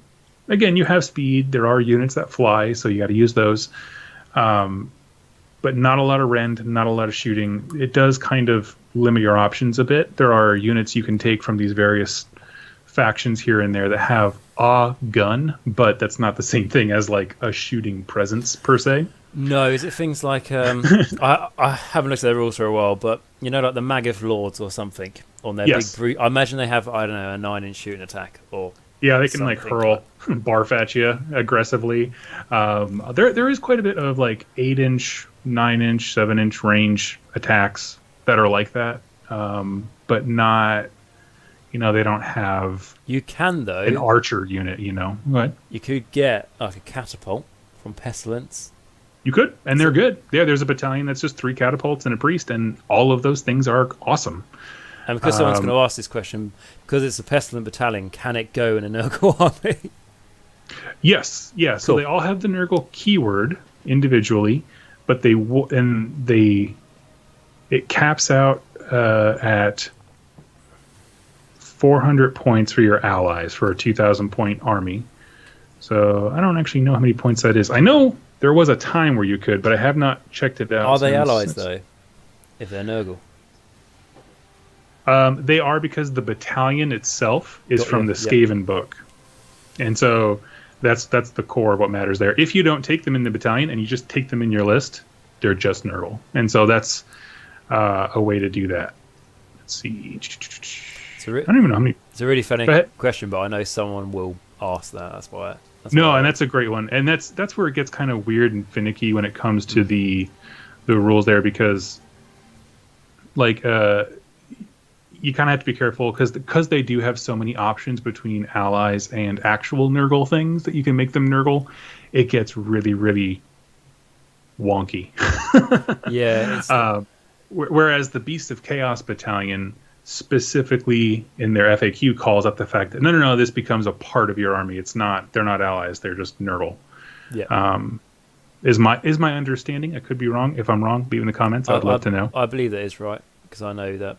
Again, you have speed. There are units that fly, so you got to use those. But not a lot of rend, not a lot of shooting. It does kind of limit your options a bit. There are units you can take from these various factions here and there that have a gun, but that's not the same thing as like a shooting presence per se. No, is it things like I haven't looked at their rules for a while, but like the Maggot Lords or something on their big brute. I imagine they have, I don't know, a 9-inch shooting attack or they can like hurl barf at you aggressively. There is quite a bit of like 8-inch, 9-inch, 7-inch range attacks that are like that, but not. They don't have. You can though an archer unit. What you could get like a catapult from Pestilence. You could, and they're good. Yeah, there's a battalion that's just 3 catapults and a priest, and all of those things are awesome. And because someone's going to ask this question, because it's a Pestilent battalion, can it go in a Nurgle army? Yes, yeah. Cool. So they all have the Nurgle keyword individually, but it caps out at 400 points for your allies for a 2,000 point army. So I don't actually know how many points that is. I know there was a time where you could, but I have not checked it out. Are they allies though? If they're Nurgle, They are, because the battalion itself is Got from you, the yeah. Skaven book, and so that's the core of what matters there. If you don't take them in the battalion and you just take them in your list, they're just Nurgle, and so that's a way to do that. Let's see. I don't even know how many. It's a really funny question, but I know someone will ask that. That's why. And that's a great one, and that's where it gets kind of weird and finicky when it comes to the rules there, because like you kind of have to be careful because they do have so many options between allies and actual Nurgle things that you can make them Nurgle. It gets really, really wonky. Yeah. Whereas the Beast of Chaos Battalion specifically in their FAQ calls up the fact that no, this becomes a part of your army. They're not allies. They're just Nurgle. Yeah. Is my understanding? I could be wrong. If I'm wrong, leave in the comments. I'd love to know. I believe that is right, because I know that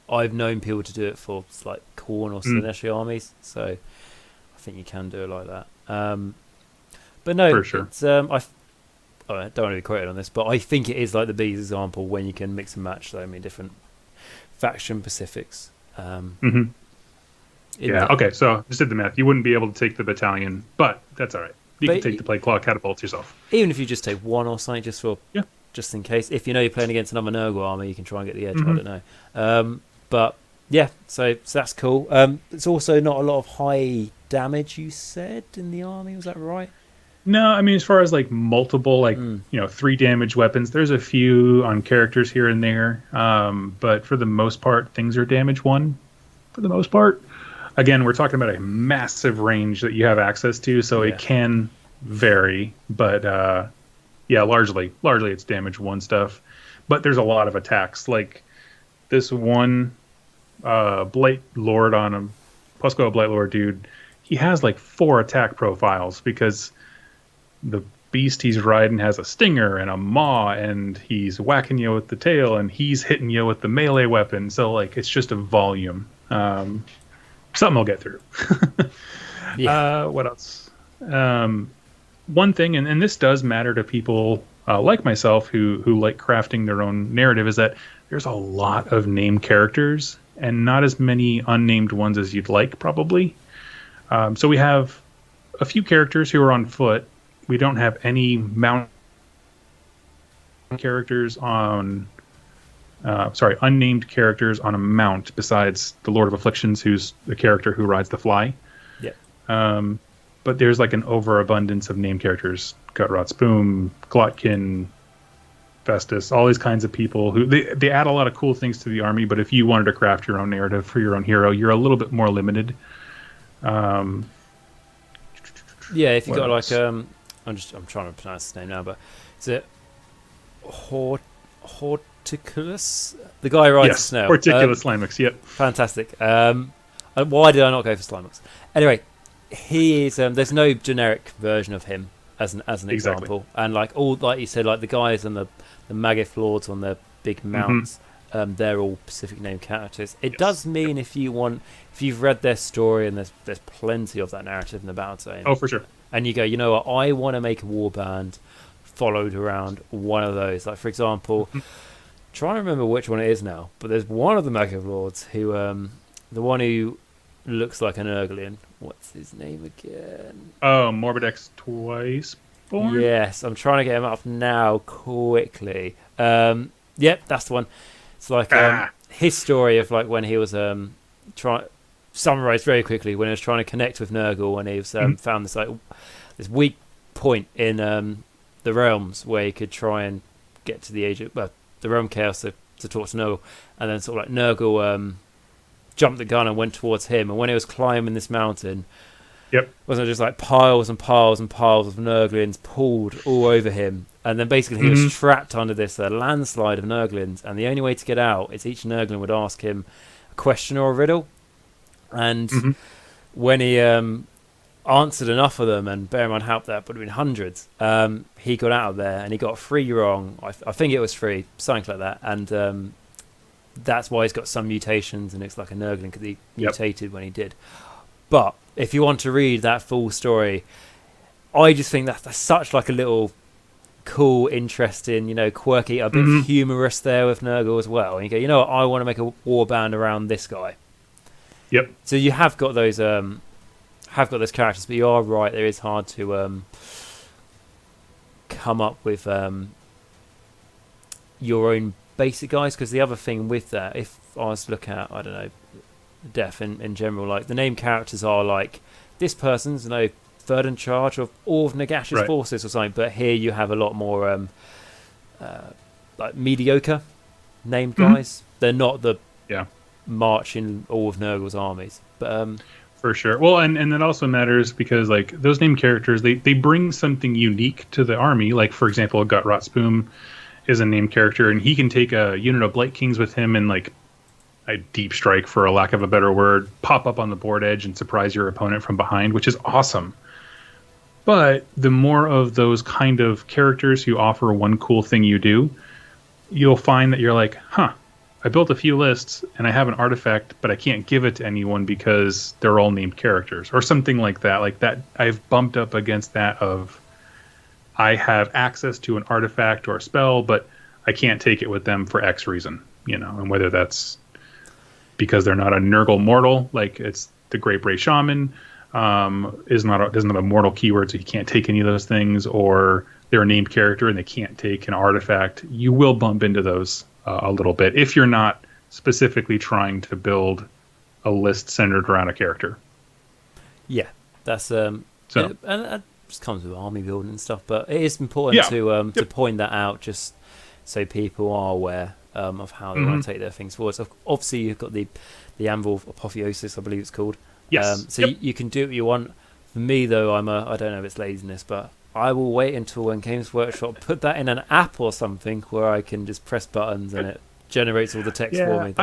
I've known people to do it for like Khorne or Slaaneshi armies, so I think you can do it like that. But no, for sure. It's, I don't want to be quoted on this, but I think it is like the Bees example when you can mix and match so many different faction specifics. Okay, so just did the math. You wouldn't be able to take the battalion, but that's all right. You can take the plague claw catapults yourself. Even if you just take one or something, just in case. If you know you're playing against another Nurgle army, you can try and get the edge. I don't know. But yeah, so that's cool. It's also not a lot of high damage, you said, in the army. Was that right? No, I mean, as far as like multiple, 3 damage weapons, there's a few on characters here and there. But for the most part, things are damage 1 for the most part. Again, we're talking about a massive range that you have access to, so it can vary. But largely it's damage 1 stuff. But there's a lot of attacks. Like this one Blight Lord on him, Pusco Blight Lord dude, he has like 4 attack profiles because the beast he's riding has a stinger and a maw, and he's whacking you with the tail, and he's hitting you with the melee weapon. So like it's just a volume. Something I'll get through. What else? One thing, and this does matter to people like myself who like crafting their own narrative, is that there's a lot of named characters and not as many unnamed ones as you'd like, probably. So we have a few characters who are on foot. We don't have any mount characters on... unnamed characters on a mount besides the Lord of Afflictions, who's the character who rides the fly. Yeah. But there's like an overabundance of named characters. Gutrot Spoom, Glotkin, Festus, all these kinds of people who they add a lot of cool things to the army, but if you wanted to craft your own narrative for your own hero, you're a little bit more limited. If you got like I'm trying to pronounce his name now, but is it Horticulus? The guy who rides the snail. Horticulus Slimex, yep. Fantastic. Why did I not go for Slimex? Anyway, he is. There's no generic version of him as an example, and like you said, like the guys and the Maggot Lords on their big mounts, they're all specific name characters. It does mean if you've read their story, and there's plenty of that narrative in the battle zone. Oh, for sure. And you go, you know what? I want to make a warband followed around one of those. Like for example, trying to remember which one it is now, but there's one of the Maggot Lords who, the one who looks like an Nurglian. What's his name again? Oh, Morbidex Twiceborn? Yes, I'm trying to get him up now quickly. Yep, that's the one. It's like his story of like when he was summarized very quickly, when he was trying to connect with Nurgle, and he was found this like this weak point in the realms where he could try and get to the age of the realm chaos to talk to Nurgle, and then sort of like Nurgle jumped the gun and went towards him, and when he was climbing this mountain, wasn't it just like piles and piles and piles of Nurglings pulled all over him, and then basically he was trapped under this landslide of Nurglings, and the only way to get out is each Nurgling would ask him a question or a riddle, and when he answered enough of them, and bear in mind how that would have been hundreds, he got out of there, and he got 3 wrong. I think it was 3, something like that, and that's why he's got some mutations, and it's like a Nurgling because he mutated when he did. But if you want to read that full story, I just think that's such like a little cool, interesting, quirky, a bit humorous there with Nurgle as well. And you go, you know what, I want to make a warband around this guy. Yep. So you have got those characters, but you are right. There is hard to come up with your own basic guys, because the other thing with that, if I was to look at, I don't know, Death in general, like the name characters are like, this person's third in charge of all of Nagash's forces or something, but here you have a lot more like mediocre named guys. They're not the march in all of Nurgle's armies, but for sure. Well, and that also matters because like those named characters, they bring something unique to the army. Like for example, Gutrot Spoom is a named character, and he can take a unit of Blight Kings with him and like a deep strike, for a lack of a better word, pop up on the board edge and surprise your opponent from behind, which is awesome. But the more of those kind of characters who offer one cool thing you do, you'll find that you're like, I built a few lists and I have an artifact, but I can't give it to anyone because they're all named characters or something like that. Like that, I've bumped up against that of I have access to an artifact or a spell, but I can't take it with them for X reason, and whether that's because they're not a Nurgle mortal, like it's the Great Bray Shaman, doesn't have a mortal keyword, so you can't take any of those things, or they're a named character and they can't take an artifact. You will bump into those a little bit if you're not specifically trying to build a list centered around a character. Yeah, that's and that just comes with army building and stuff, but it is important to point that out just so people are aware of how they want to take their things forward. So obviously you've got the Anvil of Apotheosis, I believe it's called. Yes. So you can do what you want. For me though, I don't know if it's laziness, but I will wait until when Games Workshop put that in an app or something where I can just press buttons and it generates all the text for me.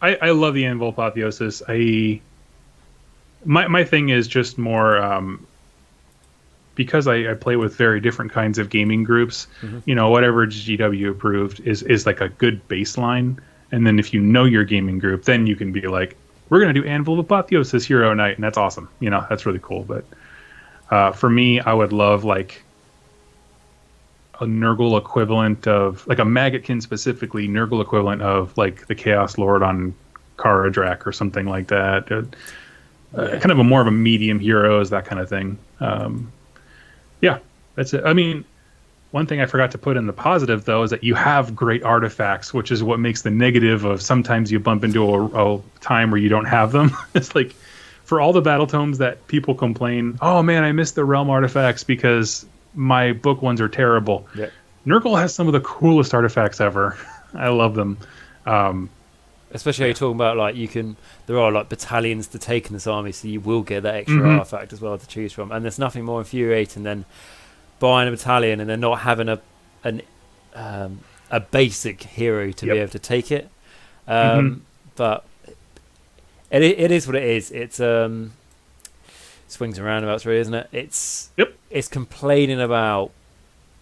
I love the Anvil Apotheosis. My thing is just more because I play with very different kinds of gaming groups. Whatever GW approved is like a good baseline, and then if you know your gaming group, then you can be like, we're going to do Anvil of Apotheosis Hero Night, and that's awesome. That's really cool. But for me, I would love like a Nurgle equivalent of, like a Maggotkin specifically, Nurgle equivalent of like the Chaos Lord on Karadrak or something like that. Kind of a more of a medium heroes, that kind of thing. That's it. I mean, one thing I forgot to put in the positive, though, is that you have great artifacts, which is what makes the negative of sometimes you bump into a time where you don't have them. It's like, for all the battle tomes that people complain, oh man, I missed the realm artifacts because my book ones are terrible. Yeah. Nurgle has some of the coolest artifacts ever. I love them. Especially how you're talking about, like, there are like battalions to take in this army, so you will get that extra artifact as well to choose from. And there's nothing more infuriating than buying a battalion and then not having a basic hero to be able to take it. But it is what it is. It's swings and roundabouts, really, isn't it? It's complaining about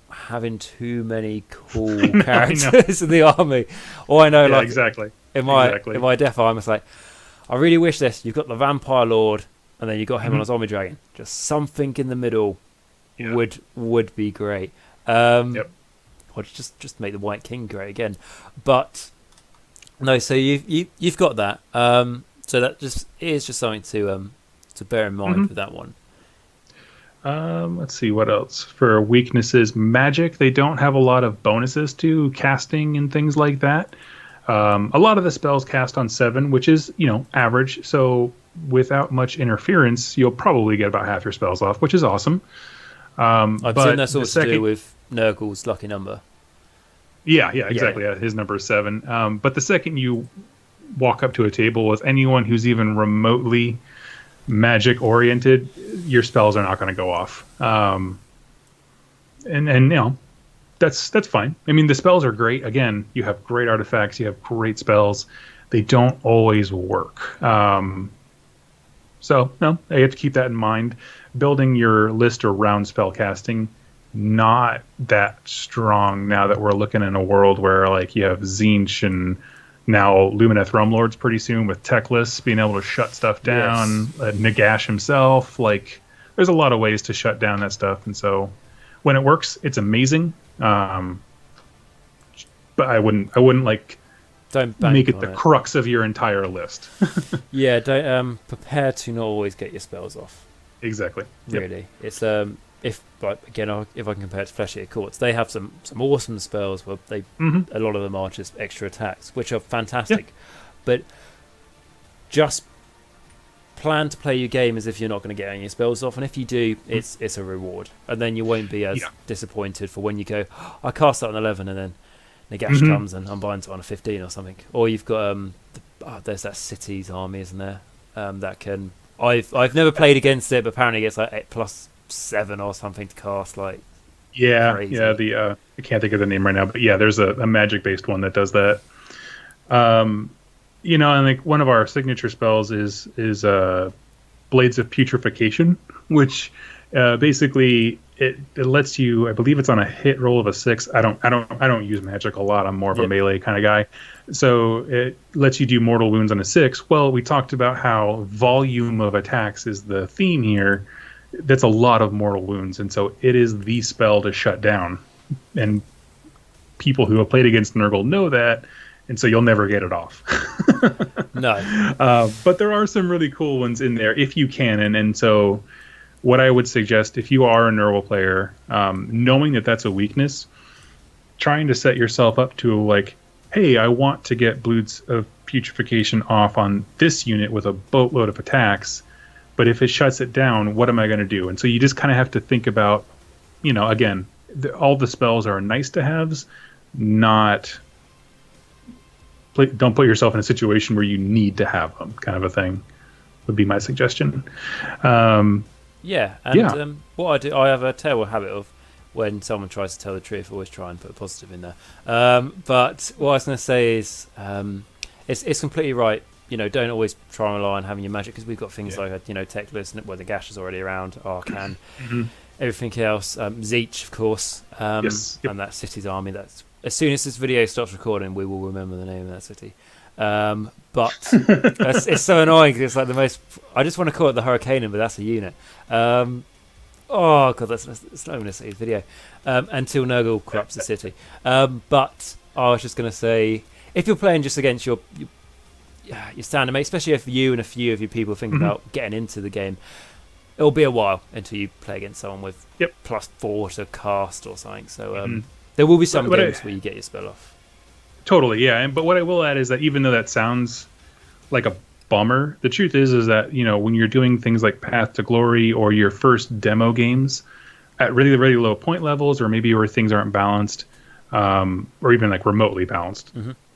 having too many cool characters in the army. Or I know, like, exactly. In my Death Arm, it's like, I really wish this. You've got the Vampire Lord, and then you got him on a Zombie Dragon. Just something in the middle would be great. Or just make the White King great again. But no, so you've got that. So that is just something to bear in mind with that one. Let's see what else for weaknesses. Magic, they don't have a lot of bonuses to casting and things like that. A lot of the spells cast on 7, which is average. So without much interference, you'll probably get about half your spells off, which is awesome. I've seen that's also to do with Nurgle's lucky number. Yeah, exactly. Yeah, his number is 7. But the second you walk up to a table with anyone who's even remotely magic oriented, your spells are not going to go off. And that's fine. I mean, the spells are great. Again, you have great artifacts, you have great spells. They don't always work. So no, you have to keep that in mind. Building your list around spell casting, not that strong now that we're looking in a world where like you have Tzeentch and now Lumineth Rumlords pretty soon with tech lists being able to shut stuff down. Yes. Nagash himself, like there's a lot of ways to shut down that stuff, and so when it works, it's amazing. Um, but I wouldn't like Don't make bank it on the it. crux of your entire list. Yeah, don't prepare to not always get your spells off. Exactly. Yep. Really, it's if like again if I can compare it to Fleshy Courts, they have some awesome spells where they a lot of them are just extra attacks, which are fantastic. But just plan to play your game as if you're not going to get any of your spells off, and if you do, it's a reward, and then you won't be as disappointed for when you go, oh, I cast that on 11 and then Nagash comes and unbinds it on a 15 or something. Or you've got there's that city's army, isn't there? That can I've never played against it, but apparently it's like +7 or something to cast. Like crazy. I can't think of the name right now, but yeah, there's a magic based one that does that. You know, and like one of our signature spells is Blades of Petrification, which basically it lets you, I believe it's on a hit roll of a 6. I don't use magic a lot. I'm more of a melee kind of guy. So it lets you do mortal wounds on a 6. Well, we talked about how volume of attacks is the theme here. That's a lot of mortal wounds, and so it is the spell to shut down. And people who have played against Nurgle know that, and so you'll never get it off. No. But there are some really cool ones in there if you can, and so what I would suggest if you are a Nurgle player, knowing that that's a weakness, trying to set yourself up to like, hey, I want to get Blades of Putrefaction off on this unit with a boatload of attacks, but if it shuts it down, what am I going to do? And so you just kind of have to think about, you know, again, all the spells are nice to haves, not don't put yourself in a situation where you need to have them, kind of a thing, would be my suggestion. What I do, I have a terrible habit of when someone tries to tell the truth, always try and put a positive in there. But what I was going to say is, it's completely right. You know, don't always try and rely on having your magic, because we've got things like tech list where the Gash is already around, Arcan, everything else, Zeech, of course, and that city's army. That's as soon as this video stops recording, we will remember the name of that city. But it's so annoying because it's like the most. I just want to call it the Hurricane, but that's a unit. Oh god, that's not even a city's video. Until Nurgle corrupts the city. But I was just going to say, if you're playing just against your standard mate, especially if you and a few of your people think about getting into the game, it'll be a while until you play against someone with +4 to cast or something. So there will be some games where you get your spell off. Totally, yeah. But what I will add is that even though that sounds like a bummer, the truth is that, you know, when you're doing things like Path to Glory or your first demo games at really, really low point levels, or maybe where things aren't balanced, or even like remotely balanced,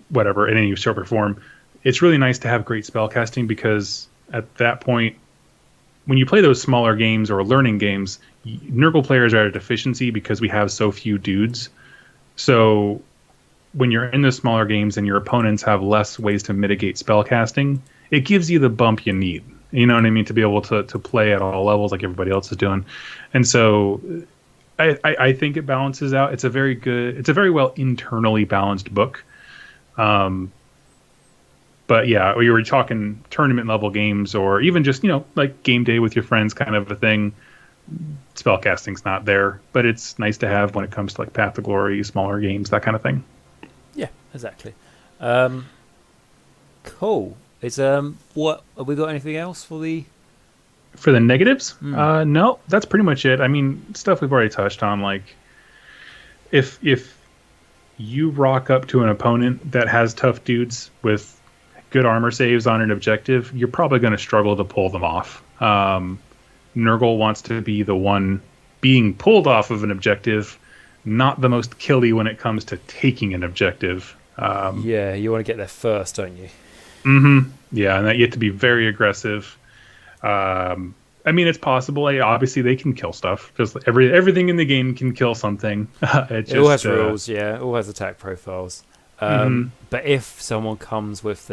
whatever, in any shape or form, it's really nice to have great spell casting, because at that point, when you play those smaller games or learning games, Nurgle players are at a deficiency because we have so few dudes. So when you're in the smaller games and your opponents have less ways to mitigate spell casting, it gives you the bump you need. You know what I mean? To be able to play at all levels like everybody else is doing. And so I think it balances out. It's a very well internally balanced book. But yeah, we were talking tournament level games, or even just, you know, like game day with your friends kind of a thing. Spellcasting's not there, but it's nice to have when it comes to like Path to Glory, smaller games, that kind of thing. Yeah, exactly. Cool. Is what have we got? Anything else for the negatives? No, that's pretty much it. I mean, stuff we've already touched on. Like, if you rock up to an opponent that has tough dudes with good armor saves on an objective, you're probably going to struggle to pull them off. Nurgle wants to be the one being pulled off of an objective, not the most killy when it comes to taking an objective. Yeah, you want to get there first, don't you? Yeah, and that you have to be very aggressive. I mean, it's possible. Obviously, they can kill stuff. Just everything in the game can kill something. It all has rules, yeah. It all has attack profiles. But if someone comes with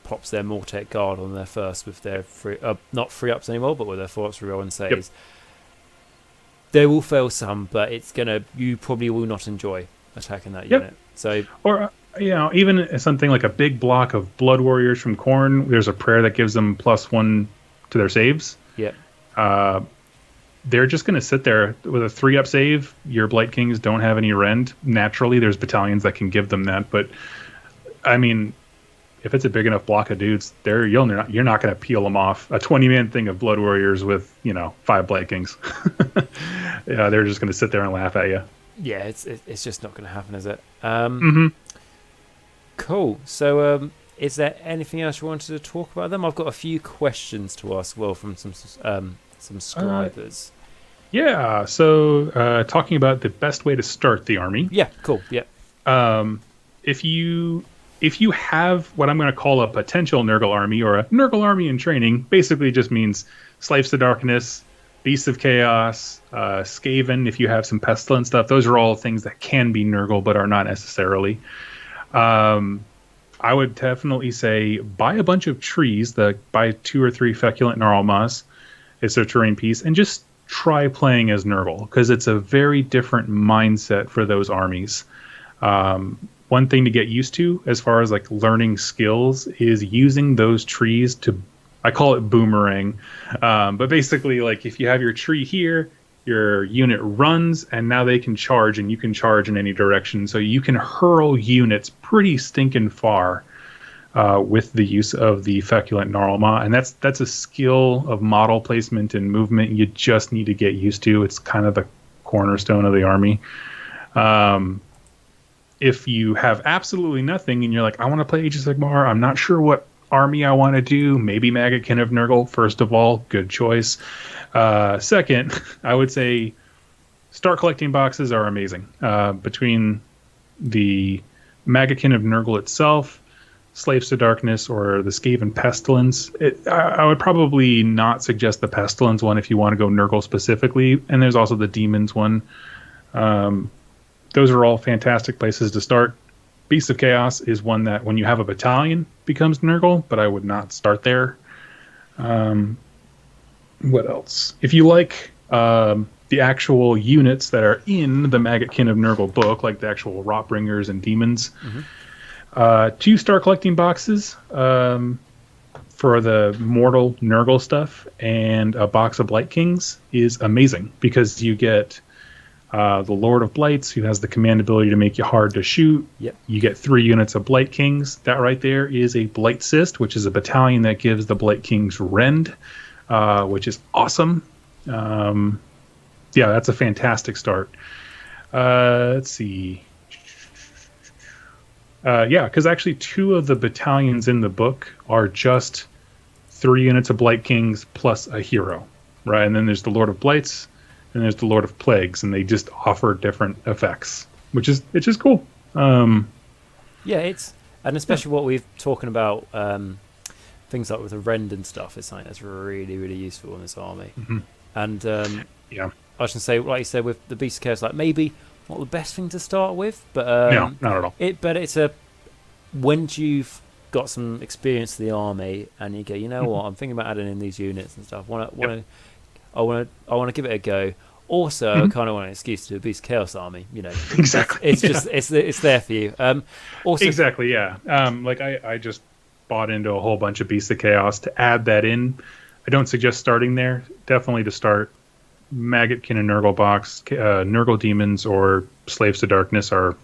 pops their Mortec Guard on their first with their not 3-ups anymore, but with their 4-ups reroll and saves, they will fail some, but you probably will not enjoy attacking that unit. So, or you know, even something like a big block of Blood Warriors from Khorne, there's a prayer that gives them +1 to their saves. they're just going to sit there with a 3-up save. Your Blight Kings don't have any rend. Naturally, there's battalions that can give them that. But, I mean, if it's a big enough block of dudes, you're not going to peel them off. A 20-man thing of Blood Warriors with, 5 Blight Kings. Yeah, they're just going to sit there and laugh at you. Yeah, it's just not going to happen, is it? Mm-hmm. Cool. So, is there anything else you wanted to talk about them? I've got a few questions to ask, well, from some subscribers. Yeah, so talking about the best way to start the army. Yeah, cool. Yeah. If you have what I'm going to call a potential Nurgle army or a Nurgle army in training, basically just means Slaves to Darkness, Beasts of Chaos, Skaven, if you have some Pestilence stuff. Those are all things that can be Nurgle but are not necessarily. I would definitely say buy a bunch of trees, buy 2 or 3 Feculent Gnarl Moss. It's a terrain piece, and just try playing as Nurgle, because it's a very different mindset for those armies. One thing to get used to as far as like learning skills is using those trees to, I call it boomerang, but basically like if you have your tree here, your unit runs, and now they can charge, and you can charge in any direction, so you can hurl units pretty stinking far with the use of the Feculent Gnarlmaw, and that's a skill of model placement and movement you just need to get used to. It's kind of the cornerstone of the army. If you have absolutely nothing and you're like, I want to play Age of Sigmar, I'm not sure what army I want to do, maybe Maggotkin of Nurgle. First of all, good choice. Second, I would say start collecting boxes are amazing. Between the Maggotkin of Nurgle itself, Slaves to Darkness, or the Skaven Pestilence, I would probably not suggest the Pestilence one if you want to go Nurgle specifically. And there's also the Demons one. Those are all fantastic places to start. Beast of Chaos is one that when you have a battalion becomes Nurgle, but I would not start there. What else? If you like the actual units that are in the Maggotkin of Nurgle book, like the actual Rotbringers and Demons, 2 start collecting boxes for the mortal Nurgle stuff, and a box of Blight Kings is amazing, because you get the Lord of Blights, who has the Commandability to make you hard to shoot. Yep. You get 3 units of Blight Kings. That right there is a Blight Cyst, which is a battalion that gives the Blight Kings rend, which is awesome. Yeah, that's a fantastic start. Let's see. Yeah, because actually 2 of the battalions in the book are just 3 units of Blight Kings plus a hero, right? And then there's the Lord of Blights, and there's the Lord of Plagues, and they just offer different effects, which is cool. Yeah, and especially what we've talking about, things like with the rend and stuff, it's something that's really, really useful in this army. And yeah, I was going to say, like you said, with the Beast of Chaos, like maybe not the best thing to start with, but no, not at all. But it's when you've got some experience to the army, and you go, you know what, I'm thinking about adding in these units and stuff. I want to give it a go. Also, I kind of want an excuse to do a Beast of Chaos army. Exactly. It's just it's there for you. Also, exactly, yeah. Like I just bought into a whole bunch of Beasts of Chaos to add that in. I don't suggest starting there. Definitely to start Maggotkin and Nurgle box, Nurgle Demons or Slaves to Darkness are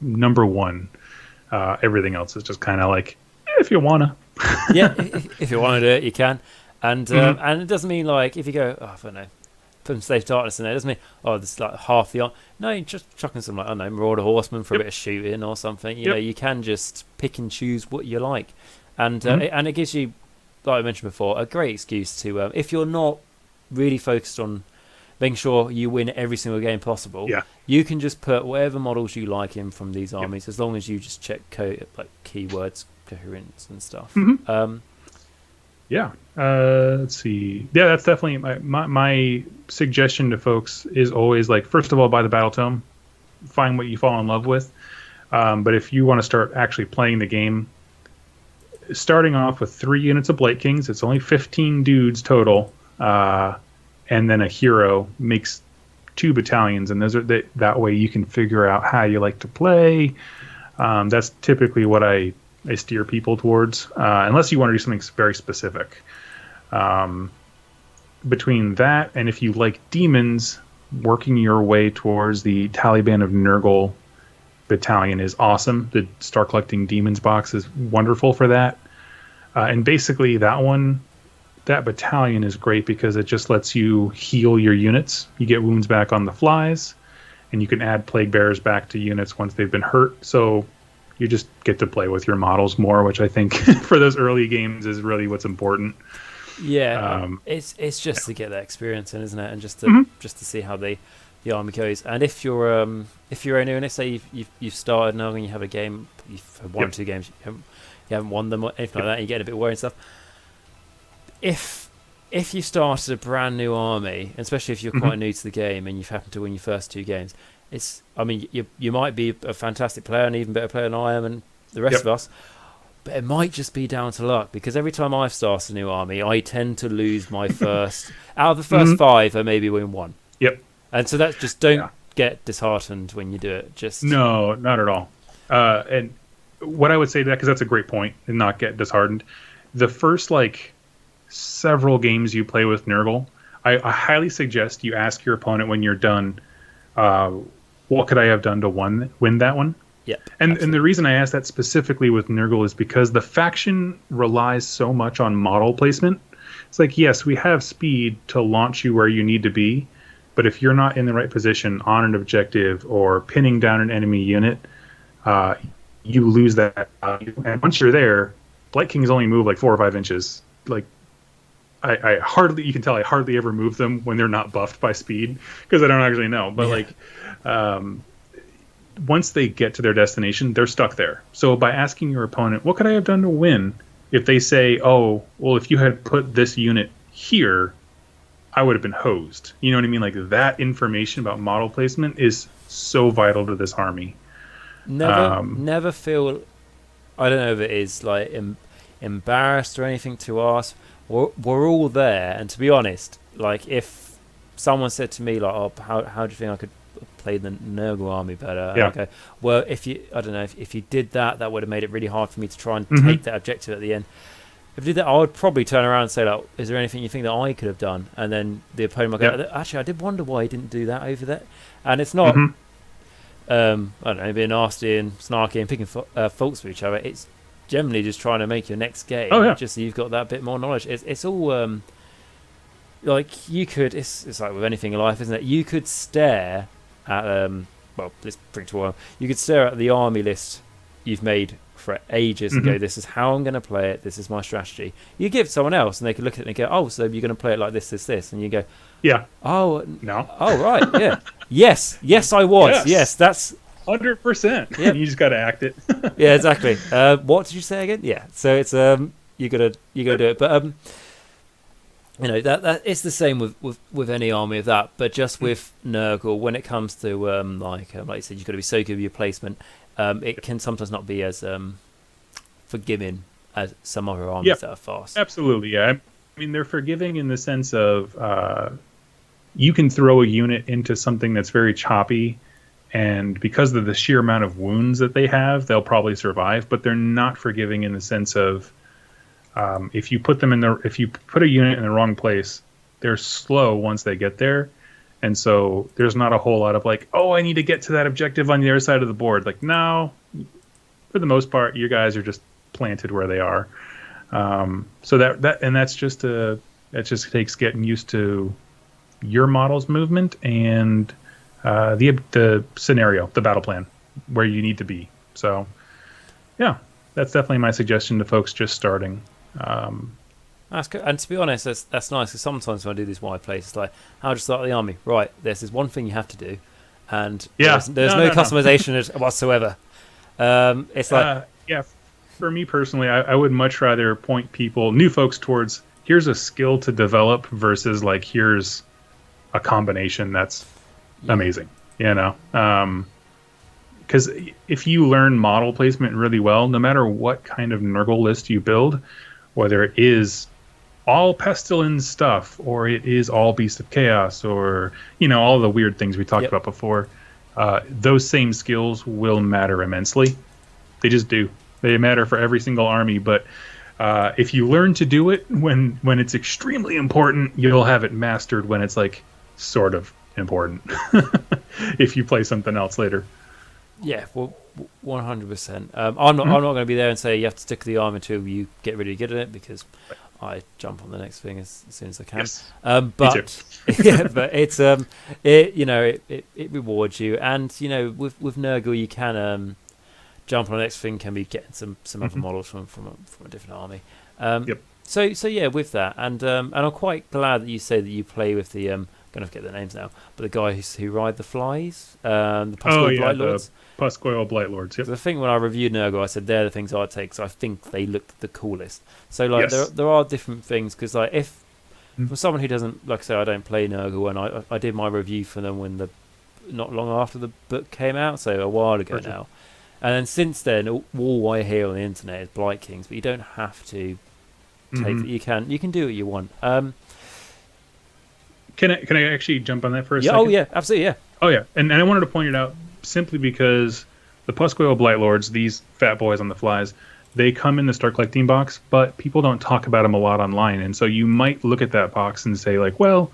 number 1. Everything else is just kind of like, if you wanna. Yeah, if you want to do it, you can. And and it doesn't mean like if you go, I don't know, put some Slaves to Darkness in there, it doesn't mean this is like half the no, you're just chucking some, like, I don't know, Marauder Horsemen for a bit of shooting or something. You know, you can just pick and choose what you like, and and it gives you, like I mentioned before, a great excuse to if you're not really focused on making sure you win every single game possible, you can just put whatever models you like in from these armies, as long as you just check like keywords, coherence and stuff. Let's see. Yeah, that's definitely my suggestion to folks is always, like, first of all, buy the Battle Tome, find what you fall in love with. But if you want to start actually playing the game, starting off with 3 units of Blight Kings, it's only 15 dudes total, and then a hero makes 2 battalions, and those are that way you can figure out how you like to play. That's typically what I steer people towards, unless you want to do something very specific. between that and if you like demons, working your way towards the Taliban of Nurgle battalion is awesome. The Start Collecting Demons box is wonderful for that. And basically that battalion is great because it just lets you heal your units. You get wounds back on the flies, and you can add Plague Bearers back to units once they've been hurt. So you just get to play with your models more, which I think for those early games is really what's important. Yeah, it's just to get that experience in, isn't it? And just to see how the army goes. And if you're new, and let's say you've started now and you have a game, you've had one or two games, you haven't won them or anything like that, and you get a bit worried and stuff. If you started a brand new army, especially if you're quite new to the game and you've happened to win your first two games, you might be a fantastic player, an even better player than I am and the rest of us. But it might just be down to luck, because every time I've started a new army, I tend to lose my first. Out of the first five, I maybe win one. Yep. And so that's just don't get disheartened when you do it. Just no, not at all. And what I would say to that, because that's a great point, and not get disheartened. The first several games you play with Nurgle, I highly suggest you ask your opponent when you're done, what could I have done to win that one? Yeah, and the reason I ask that specifically with Nurgle is because the faction relies so much on model placement. It's like, yes, we have speed to launch you where you need to be, but if you're not in the right position on an objective or pinning down an enemy unit, you lose that value. And once you're there, Blight Kings only move 4 or 5 inches. I hardly, you can tell I hardly ever move them when they're not buffed by speed, because I don't actually know. But once they get to their destination, they're stuck there. So by asking your opponent, what could I have done to win? If they say, oh, well, if you had put this unit here, I would have been hosed. You know what I mean? That information about model placement is so vital to this army. Never feel, I don't know if it is embarrassed or anything to ask. We're all there, and to be honest, if someone said to me how do you think I could play the Nurgle army better? Yeah. Okay, well, if you did that would have made it really hard for me to try and take that objective at the end. If I did that, I would probably turn around and say, is there anything you think that I could have done? And then the opponent might go, actually, I did wonder why he didn't do that over there. And it's not, I don't know, being nasty and snarky and picking faults for each other. It's generally just trying to make your next game, just so you've got that bit more knowledge. It's all you could. It's like with anything in life, isn't it? You could stare at let's bring it to one. You could stare at the army list you've made for ages and go, this is how I'm going to play it. This is my strategy. You give it someone else, and they could look at it and go, oh, so you're going to play it like this, and you go, yeah. Oh no. Oh right, yeah. yes, I was. Yes, that's 100%. Yep. You just got to act it. Yeah, exactly. What did you say again? Yeah. So it's you gotta do it, but that it's the same with any army of that, but just with Nurgle, when it comes to like you said, you've got to be so good with your placement. It can sometimes not be as forgiving as some other armies that are fast. Absolutely, yeah. I mean, they're forgiving in the sense of you can throw a unit into something that's very choppy, and because of the sheer amount of wounds that they have, they'll probably survive. But they're not forgiving in the sense of if you put a unit in the wrong place, they're slow once they get there. And so there's not a whole lot of I need to get to that objective on the other side of the board. No, for the most part, you guys are just planted where they are. So that just takes getting used to your model's movement and the scenario, the battle plan, where you need to be. So, yeah, that's definitely my suggestion to folks just starting. That's good. And to be honest, that's nice, because sometimes when I do these wide plays, it's like, how to start the army? Right, there's one thing you have to do, and there's no customization whatsoever. It's like... for me personally, I would much rather point new folks towards, here's a skill to develop versus here's a combination that's amazing, because if you learn model placement really well, no matter what kind of Nurgle list you build, whether it is all Pestilence stuff or it is all Beast of Chaos or all the weird things we talked about before, those same skills will matter immensely. They just do. They matter for every single army, but If you learn to do it when it's extremely important, you'll have it mastered when it's like sort of important. If you play something else later. Yeah, well, 100%. I'm not going to be there and say you have to stick to the arm until you get really good at it, because I jump on the next thing as soon as I can. Yes. But yeah, but it's it rewards you, and with Nurgle you can jump on the next thing, can be getting some other models from a different army. So yeah, with that, and I'm quite glad that you say that you play with the going to forget their names now, but the guys who ride the flies, the Pascal Blight Lords. Pascal Blight Lords. Yep. I think when I reviewed Nurgle, I said they're the things I'd take, so I think they look the coolest. So like there are different things, because like if for someone who doesn't, like I say, I don't play Nurgle, and I did my review for them when not long after the book came out, so a while ago now. And then since then, all I hear on the internet is Blight Kings, but you don't have to take it. You can do what you want. Can I actually jump on that for a second? Oh yeah, absolutely, yeah. Oh yeah, and I wanted to point it out simply because the Pascal Blight Lords, these fat boys on the flies, they come in the Start Collecting box, but people don't talk about them a lot online, and so you might look at that box and say like, well,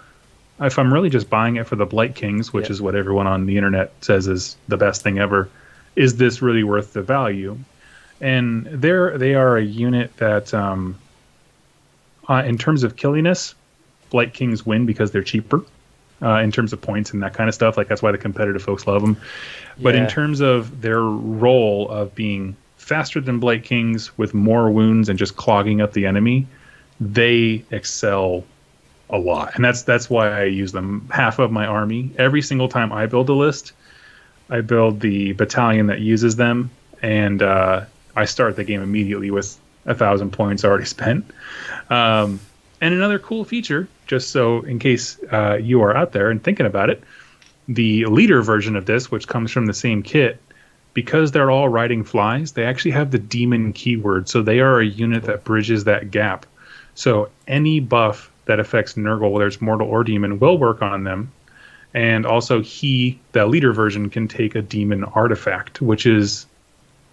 if I'm really just buying it for the Blight Kings, which is what everyone on the internet says is the best thing ever, is this really worth the value? And they are a unit that, in terms of killiness, Blight Kings win because they're cheaper in terms of points and that kind of stuff. Like that's why the competitive folks love them. But in terms of their role of being faster than Blight Kings with more wounds and just clogging up the enemy, they excel a lot. And that's why I use them. Half of my army, every single time I build a list, I build the battalion that uses them, and I start the game immediately with 1,000 points already spent. And another cool feature, just so in case you are out there and thinking about it, the leader version of this, which comes from the same kit, because they're all riding flies, they actually have the demon keyword. So they are a unit that bridges that gap. So any buff that affects Nurgle, whether it's mortal or demon, will work on them. And also that leader version, can take a demon artifact, which is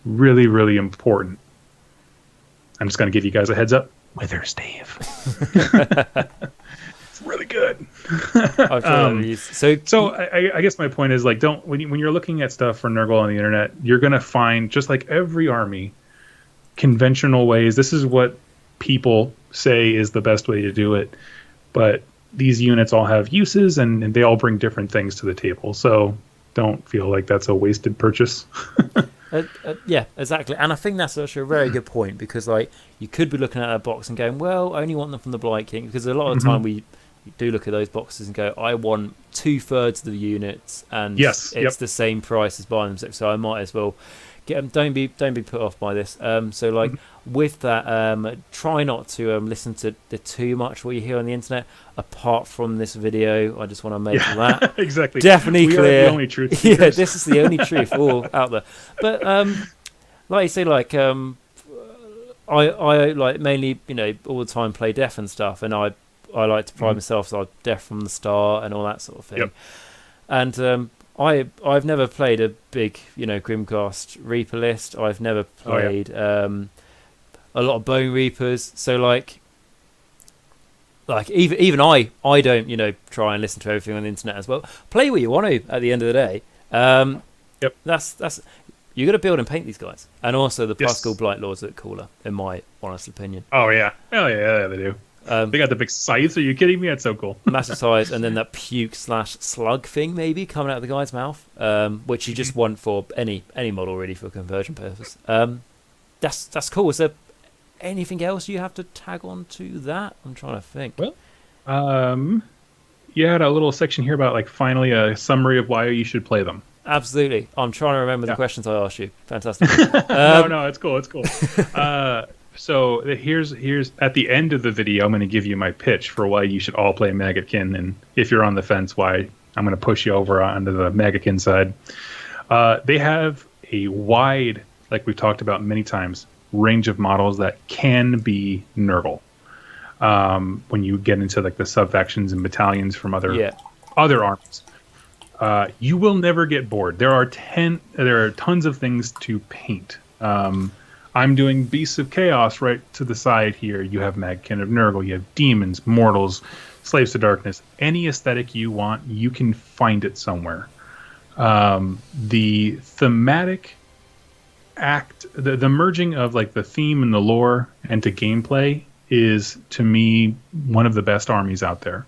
really, really important. I'm just going to give you guys a heads up. Wither Stave. It's really good. So I guess my point is, like, when you're looking at stuff for Nurgle on the internet, you're going to find, just like every army, conventional ways. This is what people say is the best way to do it. But these units all have uses, and they all bring different things to the table. So don't feel like that's a wasted purchase. Yeah, exactly. And I think that's actually a very good point, because like you could be looking at a box and going, well, I only want them from the Blight King, because a lot of the time we do look at those boxes and go, I want 2/3 of the units, and it's the same price as buying them, so I might as well get them. Don't be put off by this. So like with that, try not to listen to too much what you hear on the internet. Apart from this video, I just want to make that exactly definitely clear. Are the only truth. Yeah, this is the only truth all out there. But like you say, like I like mainly all the time play Death and stuff, and I like to pride myself so I'm Death from the start and all that sort of thing. And I've never played a big Grimcast Reaper list. I've never played a lot of Bone Reapers. So like even I don't try and listen to everything on the internet as well. Play what you want to at the end of the day. That's you got to build and paint these guys, and also the Pascal Blight Lords look cooler in my honest opinion. Oh yeah, yeah, they do. They got the big scythes. Are you kidding me? That's so cool. Massive size, and then that puke/slug thing maybe coming out of the guy's mouth, which you just want for any model really for conversion purpose. That's cool. Is there anything else you have to tag on to that? I'm trying to think. Well, you had a little section here about finally a summary of why you should play them. Absolutely. I'm trying to remember the questions I asked you. Fantastic. No, it's cool. It's cool. So here's at the end of the video, I'm going to give you my pitch for why you should all play Maggotkin, and if you're on the fence, why I'm going to push you over onto the Maggotkin side. They have a wide, like we've talked about many times, range of models that can be Nurgle. When you get into the sub-factions and battalions from other armies. You will never get bored. There are tons of things to paint. I'm doing Beasts of Chaos right to the side here. You have Maggotkin of Nurgle. You have demons, mortals, slaves to darkness. Any aesthetic you want, you can find it somewhere. The thematic act, the merging of like the theme and the lore and to gameplay is, to me, one of the best armies out there.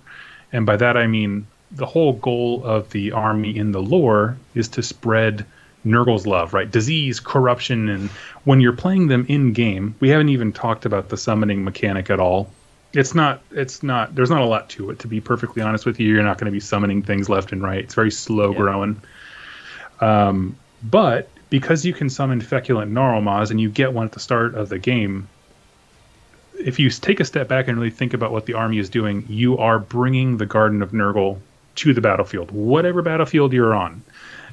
And by that I mean the whole goal of the army in the lore is to spread Nurgle's love, right? Disease, corruption, and when you're playing them in game, we haven't even talked about the summoning mechanic at all. There's not a lot to it, to be perfectly honest with you. You're not going to be summoning things left and right. It's very slow growing. But because you can summon feculent Gnarlmaws and you get one at the start of the game, if you take a step back and really think about what the army is doing, you are bringing the Garden of Nurgle to the battlefield, whatever battlefield you're on.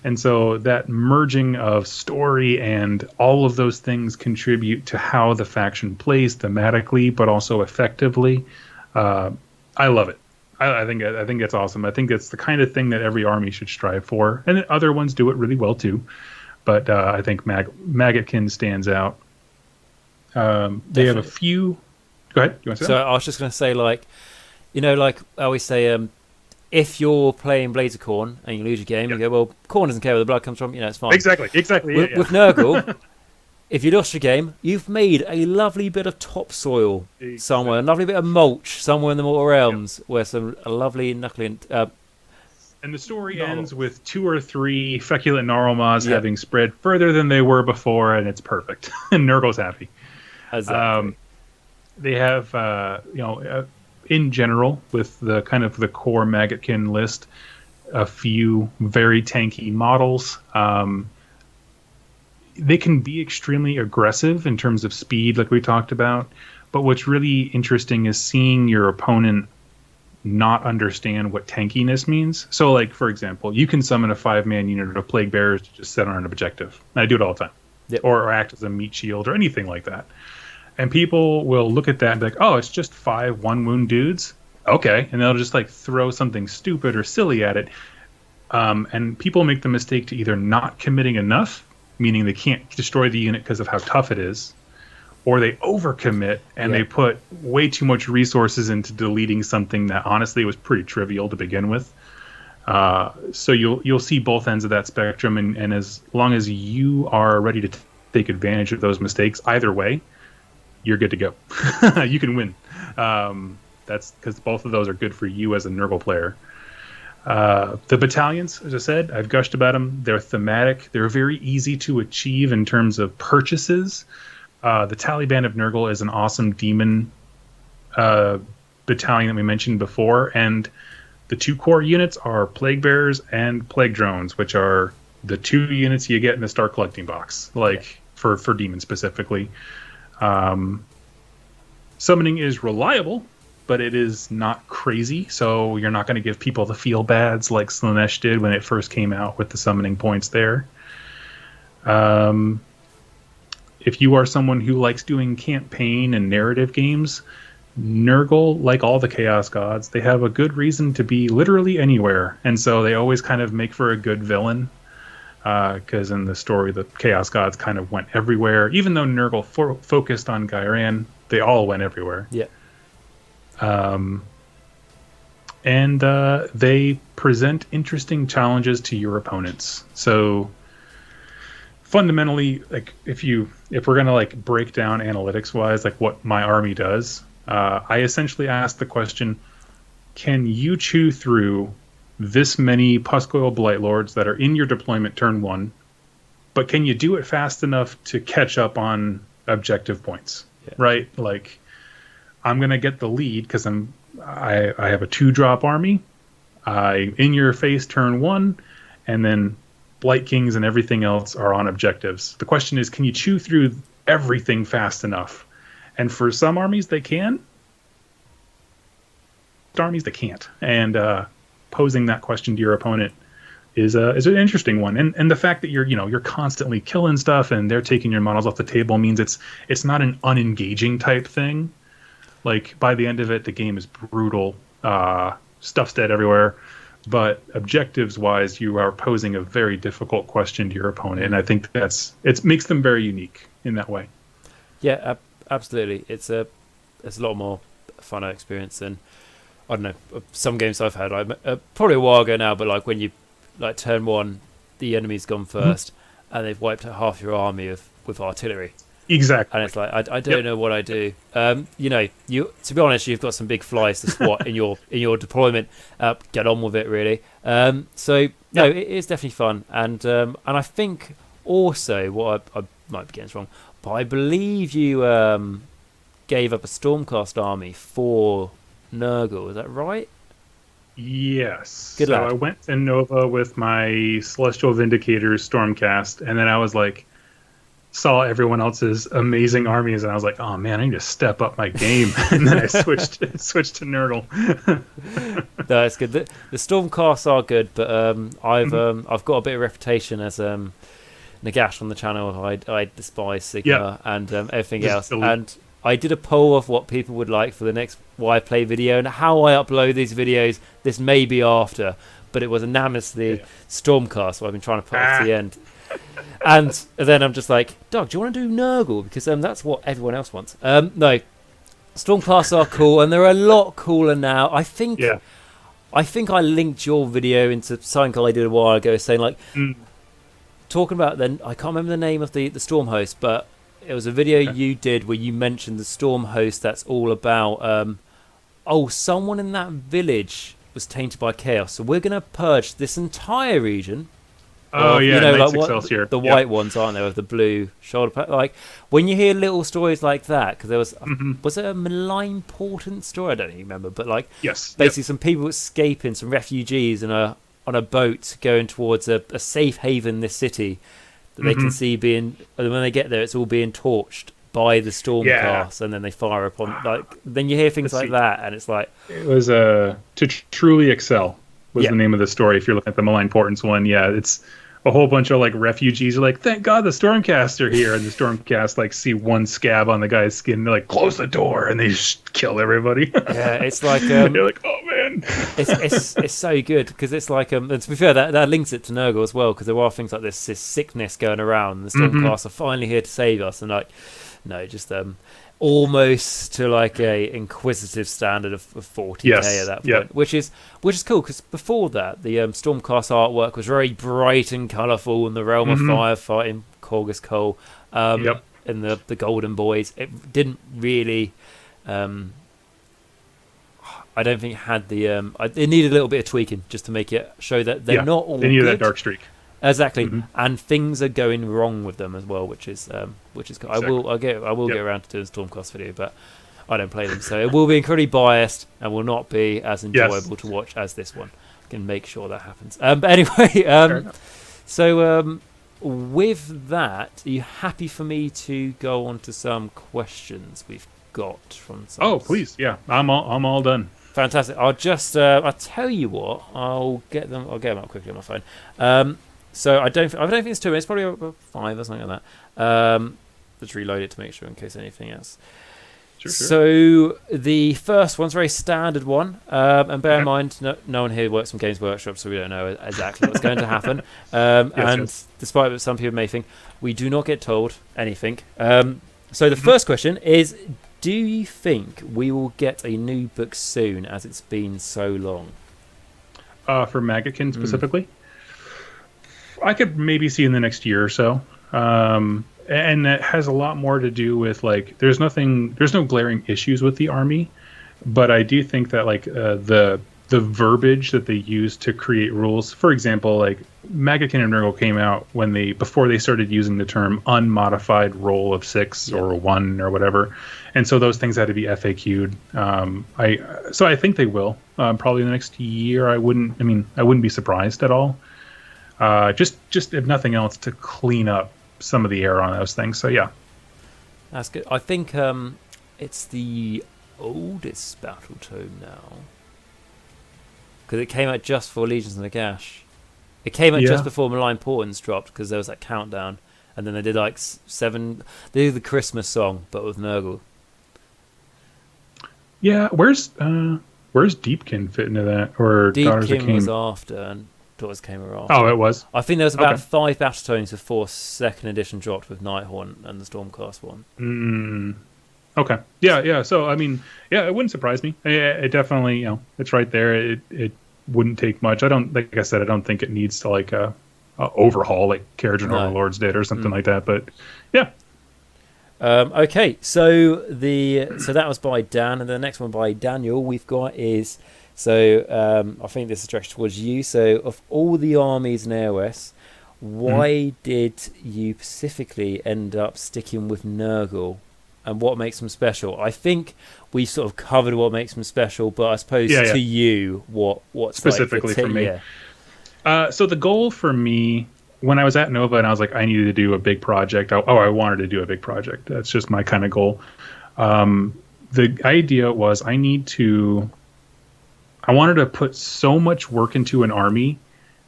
And so that merging of story and all of those things contribute to how the faction plays thematically, but also effectively. I love it. I think it's awesome. I think it's the kind of thing that every army should strive for, and other ones do it really well too. But I think Maggotkin stands out. They have a few. Go ahead. You want to say that? I was just going to say, like, like I always say, if you're playing Blades of Khorne and you lose your game, you go, well, Khorne doesn't care where the blood comes from, it's fine. Exactly. With Nurgle, if you lost your game, you've made a lovely bit of topsoil somewhere, a lovely bit of mulch somewhere in the Mortal Realms, where a lovely knuckling... and the story ends with 2 or 3 feculent Gnarlmaws having spread further than they were before, and it's perfect. And Nurgle's happy. Exactly. They have, in general, with the kind of the core Maggotkin list, a few very tanky models. They can be extremely aggressive in terms of speed, like we talked about. But what's really interesting is seeing your opponent not understand what tankiness means. So, like, for example, you can summon a 5-man unit of Plague Bearers to just set on an objective. And I do it all the time. Yep. Or act as a meat shield or anything like that. And people will look at that and be like, oh, it's just 5 1-wound dudes? Okay. And they'll just, like, throw something stupid or silly at it. And people make the mistake to either not committing enough, meaning they can't destroy the unit because of how tough it is, or they overcommit and they put way too much resources into deleting something that honestly was pretty trivial to begin with. So you'll see both ends of that spectrum, and as long as you are ready to take advantage of those mistakes, either way, you're good to go. You can win. That's because both of those are good for you as a Nurgle player. The battalions, as I said, I've gushed about them. They're thematic. They're very easy to achieve in terms of purchases. The Taliban of Nurgle is an awesome demon battalion that we mentioned before, and the 2 core units are Plague Bearers and Plague Drones, which are the 2 units you get in the Star Collecting box, for demons specifically. Summoning is reliable, but it is not crazy, so you're not going to give people the feel bads like Slaanesh did when it first came out with the summoning points there. If you are someone who likes doing campaign and narrative games, Nurgle, like all the Chaos Gods, they have a good reason to be literally anywhere, and so they always kind of make for a good villain. Because in the story, the Chaos Gods kind of went everywhere. Even though Nurgle focused on Ghyran, they all went everywhere. Yeah. And they present interesting challenges to your opponents. So fundamentally, like if we're gonna like break down analytics wise, like what my army does, I essentially ask the question: can you chew through this many Puskoil Blightlords that are in your deployment turn 1, but can you do it fast enough to catch up on objective points? Right? Like, I'm gonna get the lead because I have a 2-drop army. I in your face turn 1, and then Blight Kings and everything else are on objectives. The question is, can you chew through everything fast enough? And for some armies, they can. Armies, they can't. And posing that question to your opponent is an interesting one. And the fact that you're constantly killing stuff and they're taking your models off the table means it's not an unengaging type thing. Like, by the end of it, the game is brutal. Stuff's dead everywhere. But objectives-wise, you are posing a very difficult question to your opponent, and I think it makes them very unique in that way. Yeah, absolutely. It's a lot more fun experience than, I don't know, some games I've had. Probably a while ago now, but like when you like turn one, the enemy's gone first, and they've wiped out half your army with artillery. Exactly. And it's like I don't know what I do. You know, to be honest, you've got some big flies to swat in your deployment. Get on with it, really. So no, it is definitely fun, and I think also what I might be getting this wrong, but I believe you gave up a Stormcast army for Nurgle. Is that right? Yes. Good lad. I went to Nova with my Celestial Vindicators Stormcast, and then I was like, saw everyone else's amazing armies, and I was like, oh man, I need to step up my game. And then I switched to Nurgle. No, it's good. The Stormcasts are good, but I've got a bit of reputation as Nagash on the channel. I despise Sigmar and everything else. And I did a poll of what people would like for the next Why Play video, and how I upload these videos. This may be after, but it was unanimously Stormcast, so I've been trying to put it to the end. And then I'm just like, Doug, do you want to do Nurgle? Because that's what everyone else wants. No, Stormcasts are cool, and they're a lot cooler now. I think I linked your video into something I did a while ago, saying like, talking about then, I can't remember the name of the Storm host, but it was a video you did where you mentioned the Storm host that's all about, someone in that village was tainted by chaos, so we're going to purge this entire region. Oh, you know, like Excelsior. The white ones, aren't there, with the blue shoulder pad? Like, when you hear little stories like that, because there was it a malign portent story? I don't even remember, but like, basically some people escaping, some refugees on a boat going towards a safe haven in this city that they can see being, and when they get there, it's all being torched by the Stormcast, and then they fire upon, like, then you hear things like that, and it's like, it was To Truly Excel was the name of the story. If you're looking at the malign portents one, it's a whole bunch of like refugees are like, thank God the Stormcast are here, and the Stormcast like see one scab on the guy's skin, and they're like, close the door, and they just kill everybody. It's like you're like, oh man, it's so good, because it's like and to be fair, that links it to Nurgle as well, because there are things like this sickness going around, and the Stormcast are finally here to save us, and like, no, just almost to like a inquisitive standard of 40k at that point, which is cool, because before that the Stormcast artwork was very bright and colourful in the Realm of Fire fighting Korgus Cole, in the Golden Boys. It didn't really I don't think it had the it needed a little bit of tweaking just to make it show that they're not all they needed good. that dark streak. Exactly, and things are going wrong with them as well, which is cool. Exactly. I will get around to doing a Stormcast video, but I don't play them, so it will be incredibly biased and will not be as enjoyable to watch as this one. I can make sure that happens. But anyway, so with that, are you happy for me to go on to some questions we've got from some? Oh, please, I'm all done. Fantastic. I'll just I'll tell you what. I'll get them up quickly on my phone. So I don't think it's 2 minutes. Probably about 5 or something like that. Let's reload it to make sure in case anything else. Sure. So the first one's a very standard one, and bear in mind, no one here works from Games Workshop, so we don't know exactly what's going to happen. Despite what some people may think, we do not get told anything. So the first question is, do you think we will get a new book soon, as it's been so long? For Maggotkin specifically? I could maybe see in the next year or so. And it has a lot more to do with, like, there's no glaring issues with the army, but I do think that, like, the verbiage that they use to create rules, for example, like Maggotkin of Nurgle came out before they started using the term unmodified roll of 6 or 1 or whatever, and so those things had to be FAQ'd. So I think they will probably in the next year. I wouldn't be surprised at all. Just if nothing else, to clean up some of the error on those things. So yeah, that's good. I think it's the oldest battle tome now, because it came out just for Legions of Nagash. It came out just before Malign Portents dropped, because there was that countdown, and then they did like 7. They did the Christmas song, but with Nurgle. Yeah, where's Deepkin fit into that? Or Daughters of Deepkin Cain? was after, and Daughters came around. Oh, it was? I think there was about 5 Battalions before 2nd edition dropped with Nighthaunt and the Stormcast one. Okay. Yeah. So, I mean, yeah, it wouldn't surprise me. It definitely, it's right there. It wouldn't take much. Like I said, I don't think it needs to like overhaul like Carriage and Overlords did or something like that. But yeah. Okay, so that was by Dan, and the next one by Daniel we've got is I think this is directed towards you. So, of all the armies in AOS, why did you specifically end up sticking with Nurgle, and what makes them special? I think we sort of covered what makes them special, but I suppose to you, what specifically for me? So the goal for me, when I was at Nova and I was like, I needed to do a big project. I wanted to do a big project. That's just my kind of goal. The idea was I wanted to put so much work into an army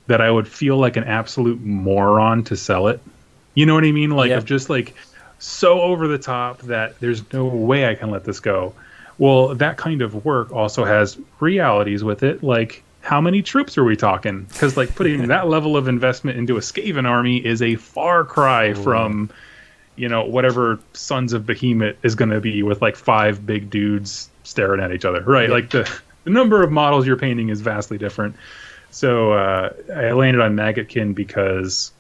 that I would feel like an absolute moron to sell it. You know what I mean? Like, of just like so over the top that there's no way I can let this go. Well, that kind of work also has realities with it. Like, how many troops are we talking? Because like putting that level of investment into a Skaven army is a far cry from, whatever Sons of Behemoth is going to be with like 5 big dudes staring at each other, right? Like the number of models you're painting is vastly different. So I landed on Maggotkin because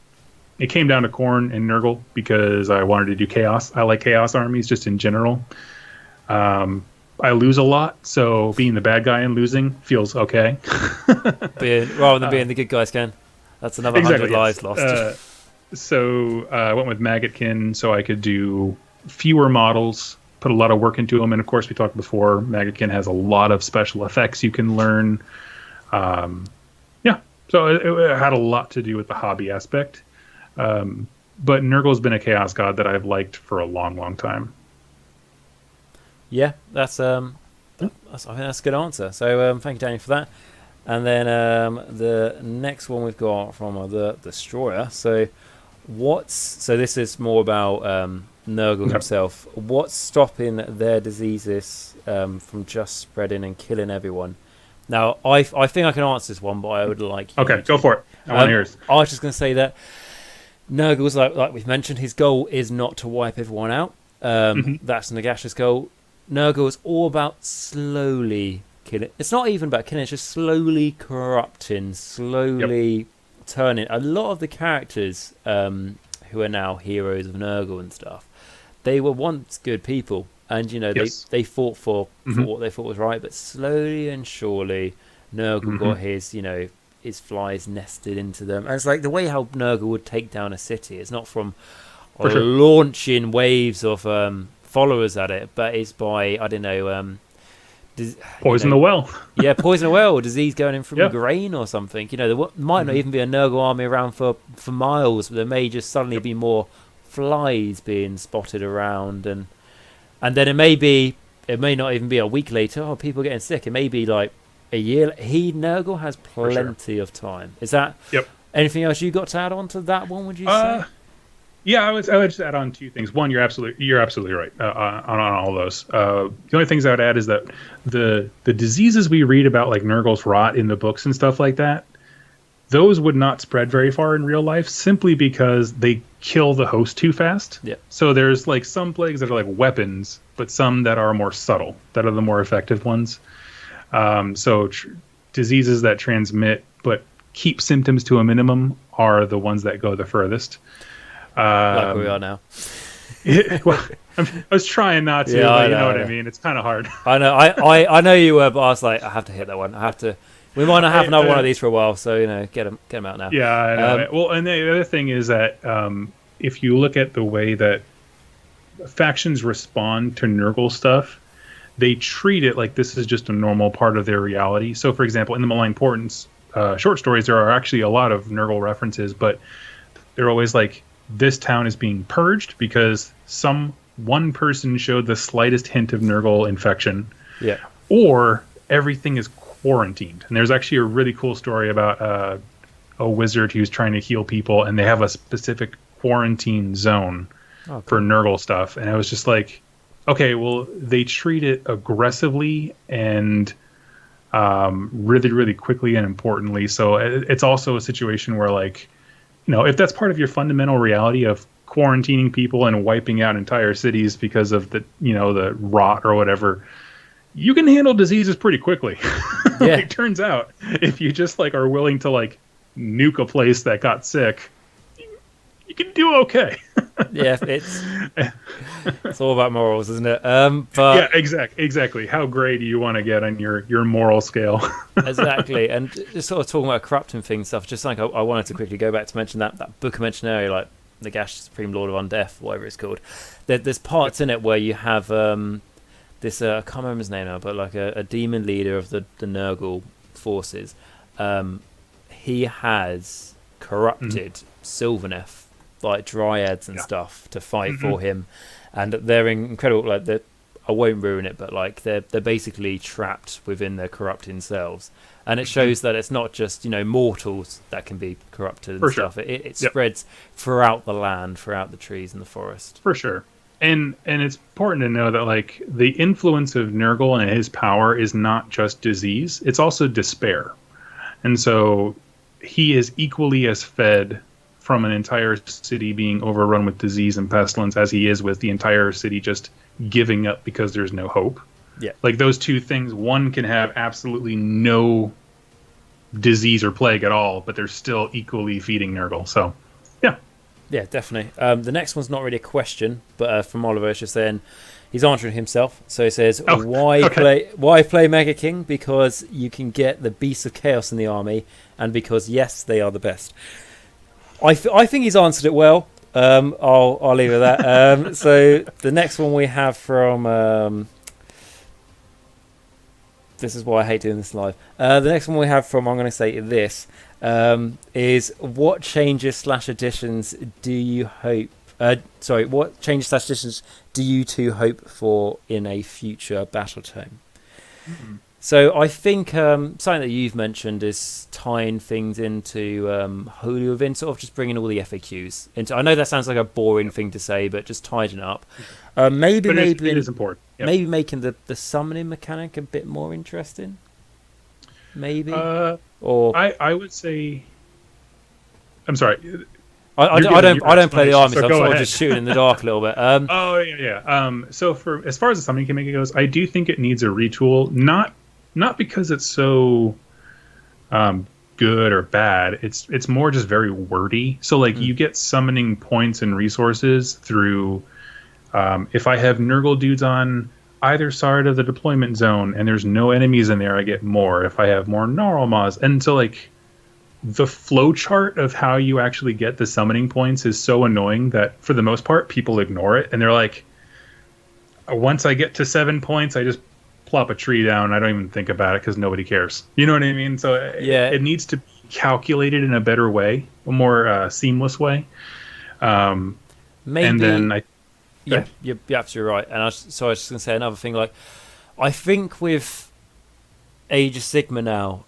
it came down to Khorne and Nurgle because I wanted to do Chaos. I like Chaos armies just in general. I lose a lot, so being the bad guy and losing feels okay. Rather than being the good guys, Ken. That's another 100 lives lost. So I went with Maggotkin so I could do fewer models, put a lot of work into them. And of course, we talked before, Maggotkin has a lot of special effects you can learn. So it had a lot to do with the hobby aspect. But Nurgle's been a Chaos God that I've liked for a long, long time. Yeah, I think that's a good answer. So thank you, Daniel, for that. And then the next one we've got from the Destroyer. So this is more about Nurgle himself. What's stopping their diseases from just spreading and killing everyone? Now, I think I can answer this one, but I would like you to. Go for it. I want yours. I was just going to say that Nurgle's, like we've mentioned, his goal is not to wipe everyone out. That's Nagash's goal. Nurgle is all about slowly killing. It's not even about killing, it's just slowly corrupting, slowly turning. A lot of the characters who are now heroes of Nurgle and stuff, they were once good people. And, they fought for what they thought was right. But slowly and surely, Nurgle got his flies nested into them. And it's like the way how Nurgle would take down a city. It's not from launching waves of followers at it, but it's by, I don't know... poison the well. Poison the well, or disease going in from grain or something. There might not even be a Nurgle army around for miles, but there may just suddenly be more flies being spotted around, and then it may not even be a week later, people getting sick. It may be like a year. Nurgle has plenty of time. Is that anything else you got to add on to that one, would you say? Yeah, I would just add on 2 things. One, you're absolutely right on all those. The only things I would add is that the diseases we read about, like Nurgle's rot in the books and stuff like that, those would not spread very far in real life simply because they kill the host too fast. Yeah. So there's like some plagues that are like weapons, but some that are more subtle, that are the more effective ones. Diseases that transmit but keep symptoms to a minimum are the ones that go the furthest. Like we are now. I was trying not to, but you know what I mean. It's kind of hard. I know. I know you were, but I was like, I have to hit that one. I have to. We might not have another one of these for a while, so get them out now. Yeah, I know. Well, and the other thing is that if you look at the way that factions respond to Nurgle stuff, they treat it like this is just a normal part of their reality. So, for example, in the Malign Portents short stories, there are actually a lot of Nurgle references, but they're always like, this town is being purged because one person showed the slightest hint of Nurgle infection. Yeah. Or everything is quarantined. And there's actually a really cool story about a wizard who's trying to heal people, and they have a specific quarantine zone for Nurgle stuff. And I was just like, okay, well, they treat it aggressively and really, really quickly and importantly. So it's also a situation where, like, if that's part of your fundamental reality of quarantining people and wiping out entire cities because of the rot or whatever, you can handle diseases pretty quickly. Yeah. It turns out, if you just like are willing to like nuke a place that got sick, you can do okay. Yeah, it's all about morals, isn't it? But yeah, exactly. How great do you want to get on your moral scale? Exactly, and just sort of talking about corrupting things stuff. Just like I wanted to quickly go back to mention that book I mentioned earlier, like Nagash, Supreme Lord of Undeath, whatever it's called. There's parts in it where you have this I can't remember his name now, but like a demon leader of the Nurgle forces. He has corrupted Sylvaneth, like dryads and stuff, to fight for him, and they're incredible. Like I won't ruin it, but like they're basically trapped within their corrupting selves, and it shows that it's not just mortals that can be corrupted and stuff. It spreads throughout the land, throughout the trees and the forest. For sure. And it's important to know that like the influence of Nurgle and his power is not just disease; it's also despair, and so he is equally as fed from an entire city being overrun with disease and pestilence as he is with the entire city just giving up because there's no hope. Yeah. Like those two things, one can have absolutely no disease or plague at all, but they're still equally feeding Nurgle. So, yeah. Yeah, definitely. The next one's not really a question, but from Oliver, it's just saying he's answering himself. So he says, why play Maggotkin? Because you can get the Beasts of Chaos in the army, and because, yes, they are the best. I think he's answered it well. I'll leave it at that. So the next one we have from this is why I hate doing this live. The next one we have from, I'm going to say this, is what changes / additions do you hope? What changes / additions do you two hope for in a future battle tome? Mm-hmm. So I think something that you've mentioned is tying things into Holy Within, sort of just bringing all the FAQs into. I know that sounds like a boring thing to say, but just tidying up. Maybe it is important. Yep. Maybe making the summoning mechanic a bit more interesting. Maybe. Or I would say. I'm sorry. I don't play the army, so I'm sort of just shooting in the dark a little bit. Oh yeah. So for as far as the summoning mechanic goes, I do think it needs a retool. Not because it's so good or bad. It's more just very wordy. So like you get summoning points and resources through if I have Nurgle dudes on either side of the deployment zone and there's no enemies in there, I get more. If I have more Gnarlmaws. And so like the flow chart of how you actually get the summoning points is so annoying that for the most part people ignore it, and they're like, once I get to 7 points I just plop a tree down. I don't even think about it because nobody cares. You know what I mean? So it needs to be calculated in a better way, a more seamless way. Maybe. And then you're absolutely right. And I was just going to say another thing. Like, I think with Age of Sigmar now,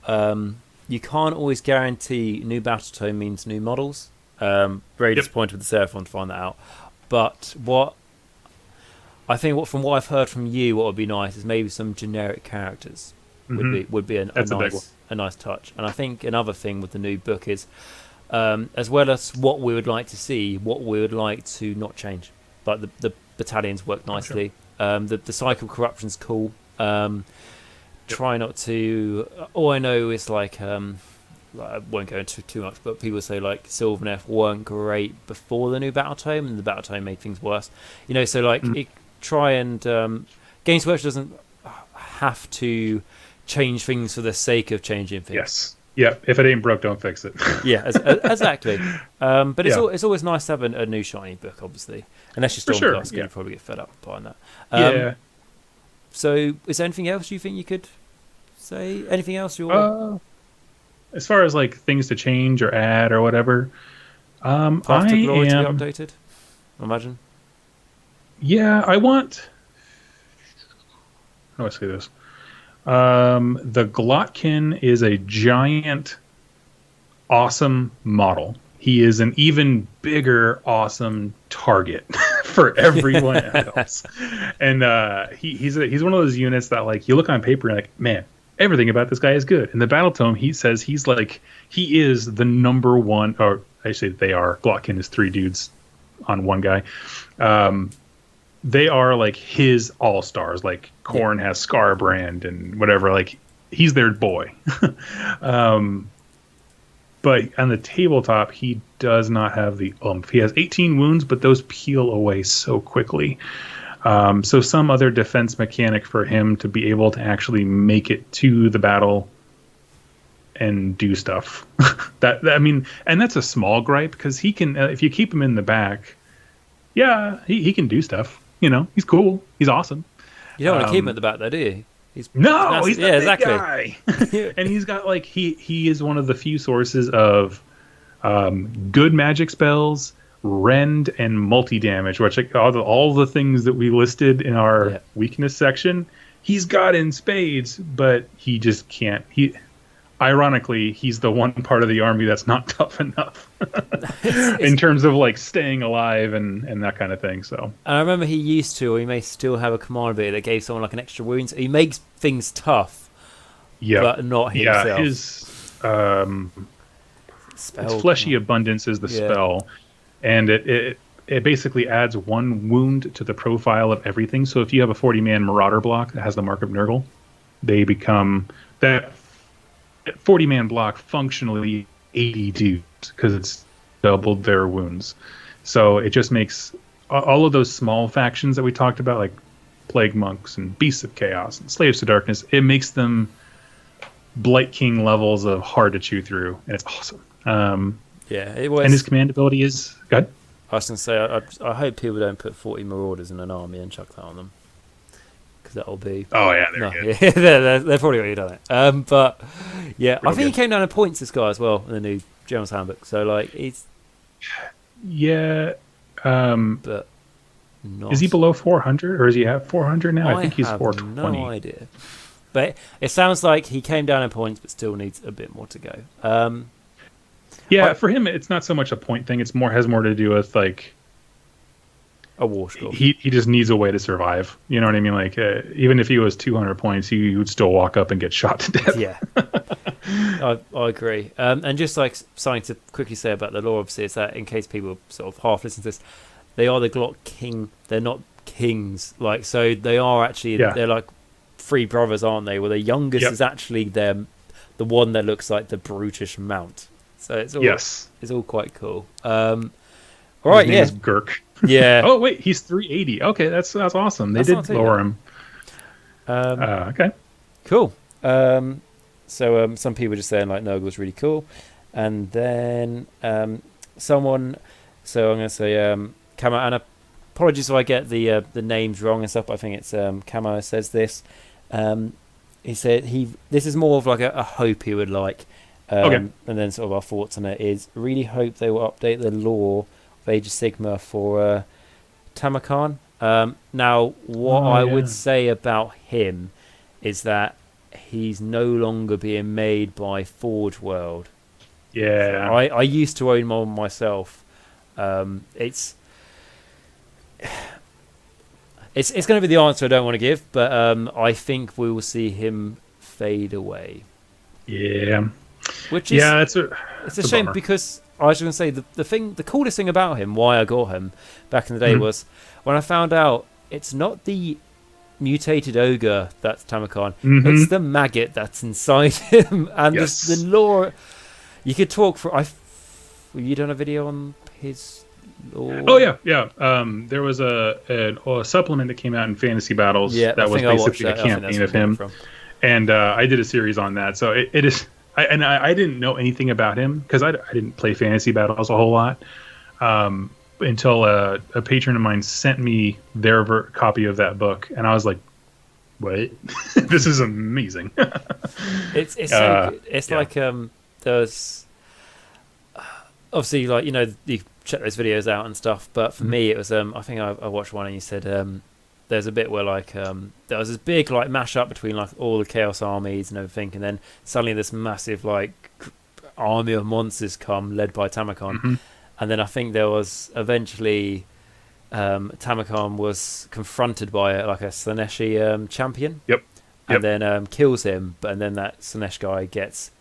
you can't always guarantee new battle tome means new models. Very disappointed with the Seraphon to find that out. But from what I've heard from you, what would be nice is maybe some generic characters would be a nice touch. And I think another thing with the new book is, as well as what we would like to see, what we would like to not change. Like the battalions work nicely. Sure. The cycle corruption's cool. Try not to. All I know is like I won't go into too much, but people say like Sylvaneth weren't great before the new battle tome, and the battle tome made things worse. So like try and Games Workshop doesn't have to change things for the sake of changing things. Yes. Yeah. If it ain't broke, don't fix it. Yeah, exactly. But it's always nice to have a new shiny book, obviously. Unless you're still class, you'll probably get fed up buying that. Yeah. So, is there anything else you think you could say? Anything else you want? As far as like things to change or add or whatever, Path to Glory to be updated, I imagine. Yeah, I want. How do I say this? The Glotkin is a giant, awesome model. He is an even bigger, awesome target for everyone else. And he's one of those units that like you look on paper and like, man, everything about this guy is good. In the battle tome, he says he is the number one, or actually they are. Glotkin is 3 dudes on one guy. They are like his all-stars. Like Khorne has Scarbrand and whatever. Like he's their boy. But on the tabletop, he does not have the oomph. He has 18 wounds, but those peel away so quickly. So some other defense mechanic for him to be able to actually make it to the battle and do stuff. I mean, and that's a small gripe because he can, if you keep him in the back, he can do stuff. You know, he's cool. He's awesome. You don't want to keep him at the back, though, do you? He's the big guy. And he's got like he is one of the few sources of good magic spells, rend, and multi-damage, which all the things that we listed in our weakness section, he's got in spades, but he just can't. Ironically, he's the one part of the army that's not tough enough in terms of like staying alive and that kind of thing. So, and I remember he used to, or he may still have a Commandability that gave someone like an extra wound. So he makes things tough, but not himself. Yeah, his Fleshy Abundance is the spell, and it basically adds 1 wound to the profile of everything. So if you have a 40-man Marauder block that has the Mark of Nurgle, they become that 40-man block functionally 80 dudes because it's doubled their wounds. So it just makes all of those small factions that we talked about, like Plague Monks and Beasts of Chaos and Slaves to Darkness, it makes them Blight King levels of hard to chew through, and it's awesome. It was. And his commandability is good. I was going to say, I hope people don't put 40 Marauders in an army and chuck that on them. Because that'll be... Oh, yeah, they're good. Yeah, they've probably already done it. But, yeah, I think he came down in points, this guy, as well, in the new General's Handbook. So, like, he's... Yeah. But not... Is he below 400, or is he at 400 now? I think he's 420. No idea. But it sounds like he came down in points, but still needs a bit more to go. For him, it's not so much a point thing. It's has more to do with, like... A war score. He just needs a way to survive. You know what I mean? Like, even if he was 200 points, he would still walk up and get shot to death. Yeah. I agree. And just like something to quickly say about the lore, obviously, is that in case people sort of half listen to this, they are the Glot King. They're not kings. Like, so they are actually, they're like 3 brothers, aren't they? Well, the youngest is actually the one that looks like the brutish mount. So it's all, it's all quite cool. All right, His name is Gurk. Yeah. Oh wait, he's 380. Okay, that's awesome. They did lower him. Okay. Cool. So some people are just saying like Nurgle's really cool, and then someone. So I'm going to say Camo, and apologies if I get the names wrong and stuff. But I think it's Camo says this. He said this is more of like a hope he would like. And then sort of our thoughts on it is really hope they will update the lore of Age of Sigmar for Tamarkan. Now, what I would say about him is that he's no longer being made by Forge World. Yeah. I used to own one myself. It's going to be the answer I don't want to give, but I think we will see him fade away. Yeah. Which is it's a shame bummer. Because I was going to say the coolest thing about him, why I got him back in the day, was when I found out it's not the mutated ogre that's Tamarkan, it's the maggot that's inside him, and the lore. You could talk for. You done a video on his lore? Oh yeah. There was a supplement that came out in Fantasy Battles that was basically a campaign of him, and I did a series on that. So it is. I didn't know anything about him because I didn't play Fantasy Battles a whole lot until a patron of mine sent me their copy of that book, and I was like, "What? This is amazing!" It's so good. It's like there's obviously like you check those videos out and stuff, but for me it was I think I watched one and you said there's a bit where like there was this big like mash-up between like all the Chaos armies and everything, and then suddenly this massive like army of monsters come led by Tamarkan, and then I think there was eventually Tamarkan was confronted by like a Slaaneshi champion. and then kills him, and then that Slaanesh guy gets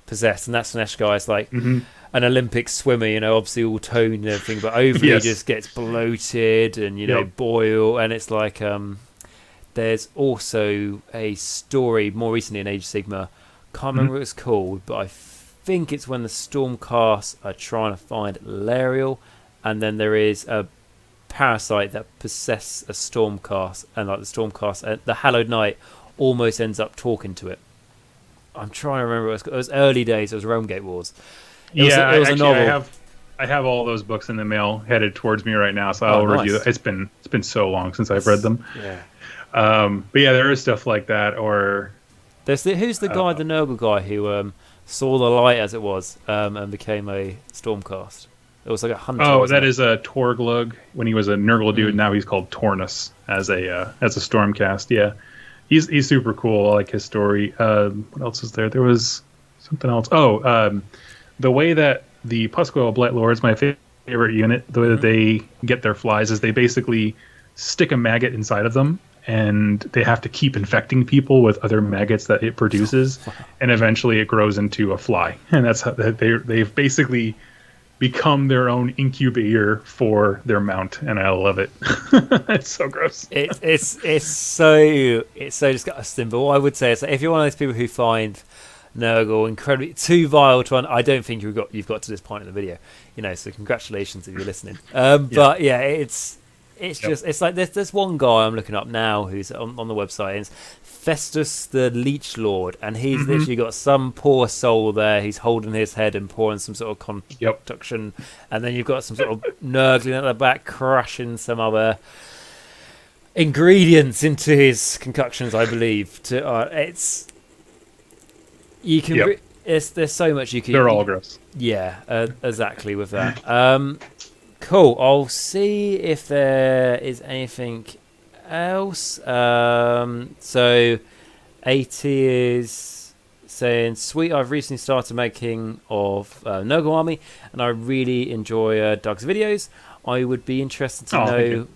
possessed, and that Slaanesh guy is like an Olympic swimmer, you know, obviously all toned and everything, but overly just gets bloated and, you know, boil, and it's like there's also a story more recently in Age of Sigmar, can't remember what it's called, but I think it's when the Stormcast are trying to find Lariel, and then there is a parasite that possess a Stormcast, and like the Stormcast, the Hallowed Knight almost ends up talking to it. I'm trying to remember. It was early days. It was Realmgate Wars. It was a novel. I have all those books in the mail headed towards me right now, so I'll review it. It's been so long since I've read them. Yeah. But yeah, there is stuff like that. Or who's the guy, the Nurgle guy who saw the light as it was and became a Stormcast. It was like a hunter. Oh, that is a Torglug when he was a Nurgle dude. Now he's called Tornus as a Stormcast. Yeah, he's super cool. I like his story. What else is there? There was something else. Oh, the way that the Puscoil Blight Lords, my favorite unit, the way that they get their flies is they basically stick a maggot inside of them, and they have to keep infecting people with other maggots that it produces, and eventually it grows into a fly. And that's how they've basically become their own incubator for their mount, and I love it. It's so gross. It's so disgusting. But what I would say is that if you're one of those people who find Nurgle incredibly too vile to I don't think you've got to this point in the video, you know. So congratulations if you're listening. But yeah, it's just it's like there's one guy I'm looking up now who's on the website, and it's Festus the Leech Lord, and he's literally got some poor soul there. He's holding his head and pouring some sort of concoction, and then you've got some sort of Nurgling at the back crushing some other ingredients into his concoctions, I believe. There's so much you can. They're all gross. Yeah, exactly with that. Cool. I'll see if there is anything else. So 80 is saying, sweet, I've recently started making of Nurgle Army, and I really enjoy Doug's videos. I would be interested to know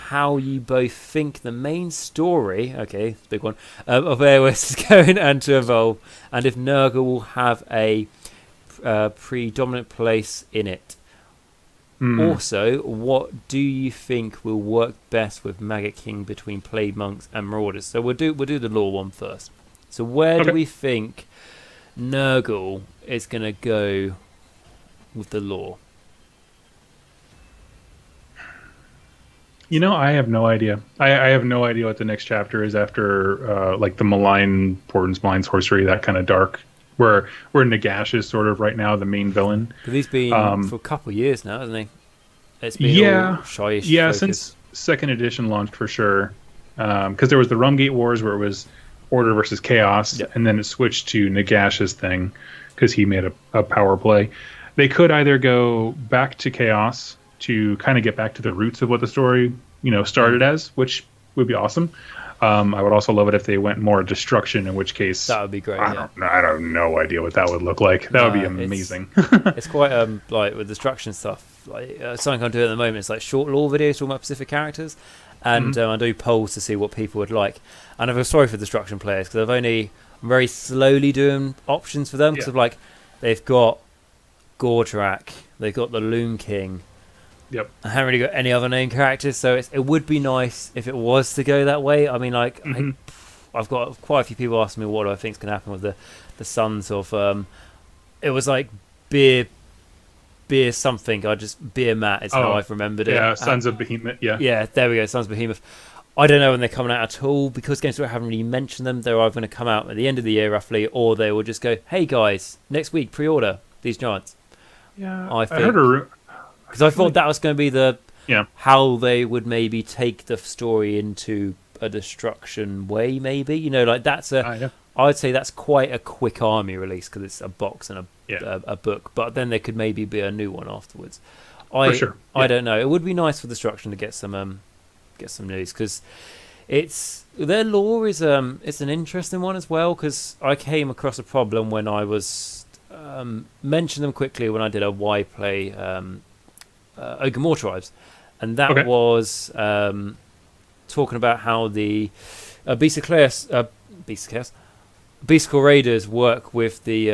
how you both think the main story, okay, big one, of AOS is going and to evolve, and if Nurgle will have a predominant place in it. Also, what do you think will work best with Maggot King between Plague Monks and Marauders? So we'll do the lore one first. So where do we think Nurgle is going to go with the lore? You know, I have no idea. I have no idea what the next chapter is after like the malign portents, malign sorcery, that kind of dark. Where Nagash is sort of right now the main villain. But he's been for a couple of years now, hasn't he? It's been all shy-ish focus. Since second edition launched for sure. Because there was the Rumgate Wars where it was Order versus Chaos, and then it switched to Nagash's thing because he made a power play. They could either go back to Chaos to kind of get back to the roots of what the story, started as, which would be awesome. I would also love it if they went more destruction, in which case that would be great. I have no idea what that would look like. That would be amazing. It's quite like with destruction stuff. Like something I'm doing at the moment is like short lore videos talking about specific characters, and I do polls to see what people would like. And I feel sorry for destruction players because I'm very slowly doing options for them because they've got Gordrak, they've got the Loon King. Yep. I haven't really got any other name characters, so it would be nice if it was to go that way. I mean, I've got quite a few people asking me what I think is going to happen with the sons of. It was like beer something. Beer Matt is how I've remembered it. Yeah, Sons of Behemoth. Yeah. Yeah, there we go. Sons of Behemoth. I don't know when they're coming out at all because Games Workshop haven't really mentioned them. They're either going to come out at the end of the year roughly, or they will just go, "Hey guys, next week pre-order these giants." Yeah, I think. I heard because I thought that was going to be how they would maybe take the story into a destruction way, maybe. That's I would say that's quite a quick army release because it's a box and a book. But then there could maybe be a new one afterwards. For sure. Yeah. I don't know. It would be nice for destruction to get some news because their lore is it's an interesting one as well because I came across a problem when I was mentioned them quickly when I did a why play. Ogre Tribes, and that was talking about how the Beast of Clay Beast of Chaos. Beastcore Raiders work with the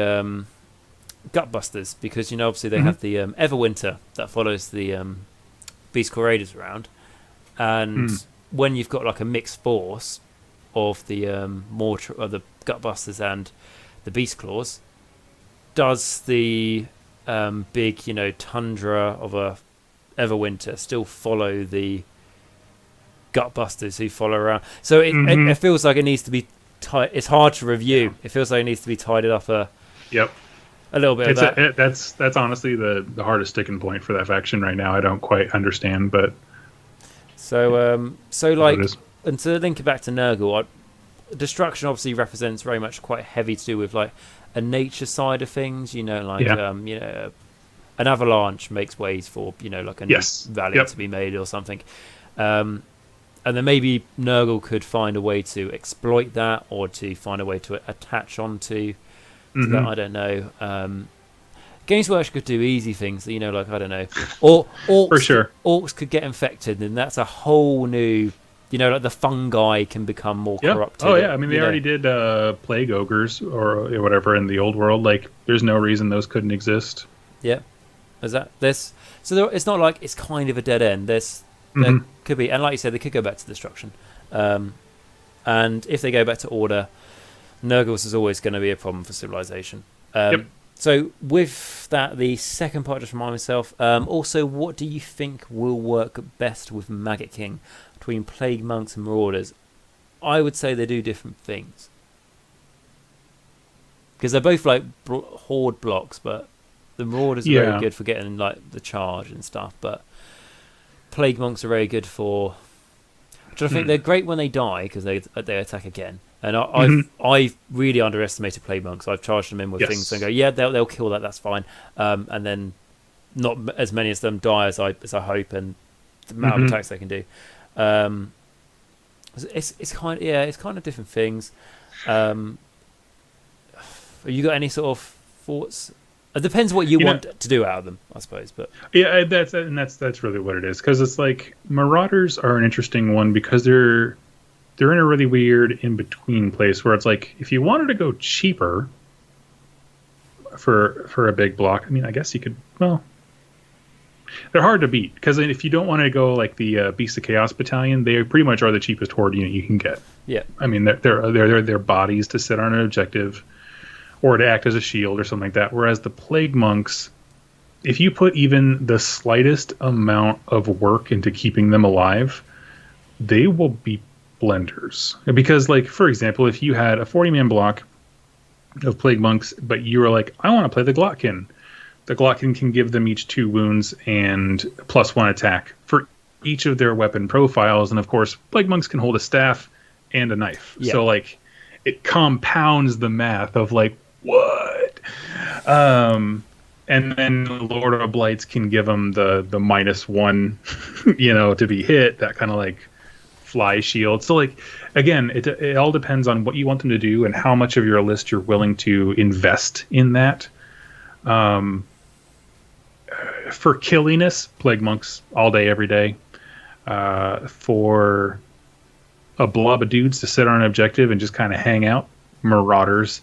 Gutbusters because obviously they have the Everwinter that follows the Beastcore Raiders around, and when you've got like a mixed force of the of the Gutbusters and the Beastclaws, does the big tundra of a Everwinter still follow the Gutbusters who follow around? So it feels like it needs to be tight. It's hard to review. Yeah. It feels like it needs to be tidied up a little bit. That's honestly the hardest sticking point for that faction right now. I don't quite understand, but so like, and to link it back to Nurgle, destruction obviously represents very much quite heavy to do with like a nature side of things. An avalanche makes ways for like a new valley to be made or something. And then maybe Nurgle could find a way to exploit that, or to find a way to attach onto that. I don't know. Games Workshop could do easy things, like I don't know, or orcs. For sure, orcs could get infected, and that's a whole new, like the fungi can become more corrupted. Oh yeah, I mean they already did plague ogres or whatever in the old world. Like, there's no reason those couldn't exist. Yeah, is that this? So it's not like it's kind of a dead end. There could be, and like you said, they could go back to destruction. And if they go back to order, Nurgles is always going to be a problem for civilization. So with that, the second part, just remind myself. Also, what do you think will work best with Maggot King between Plague Monks and Marauders? I would say they do different things, because they're both like horde blocks, but the Marauders are very good for getting like the charge and stuff, but Plague Monks are very good for. I think they're great when they die because they attack again. And I've really underestimated Plague Monks. I've charged them in with things and go, they'll kill that. That's fine. And then not as many of them die as I hope, and the amount of attacks they can do. It's kind of different things. Have you got any sort of thoughts? It depends what you want to do out of them, I suppose. But that's really what it is. Because it's like Marauders are an interesting one because they're in a really weird in between place where it's like if you wanted to go cheaper for a big block, I mean, I guess you could. Well, they're hard to beat because if you don't want to go like the Beast of Chaos Battalion, they pretty much are the cheapest horde unit you can get. Yeah, I mean they're bodies to sit on an objective, or to act as a shield or something like that. Whereas the Plague Monks, if you put even the slightest amount of work into keeping them alive, they will be blenders. Because, like, for example, if you had a 40-man block of Plague Monks, but you were like, I want to play the Glotkin. The Glotkin can give them each 2 wounds and +1 attack for each of their weapon profiles. And, of course, Plague Monks can hold a staff and a knife. Yeah. So, like, it compounds the math of, like, what? And then Lord of Blights can give them the -1, to be hit, that kind of like fly shield. So like, again, it all depends on what you want them to do and how much of your list you're willing to invest in that. For killiness, Plague Monks all day, every day. For a blob of dudes to sit on an objective and just kind of hang out, Marauders.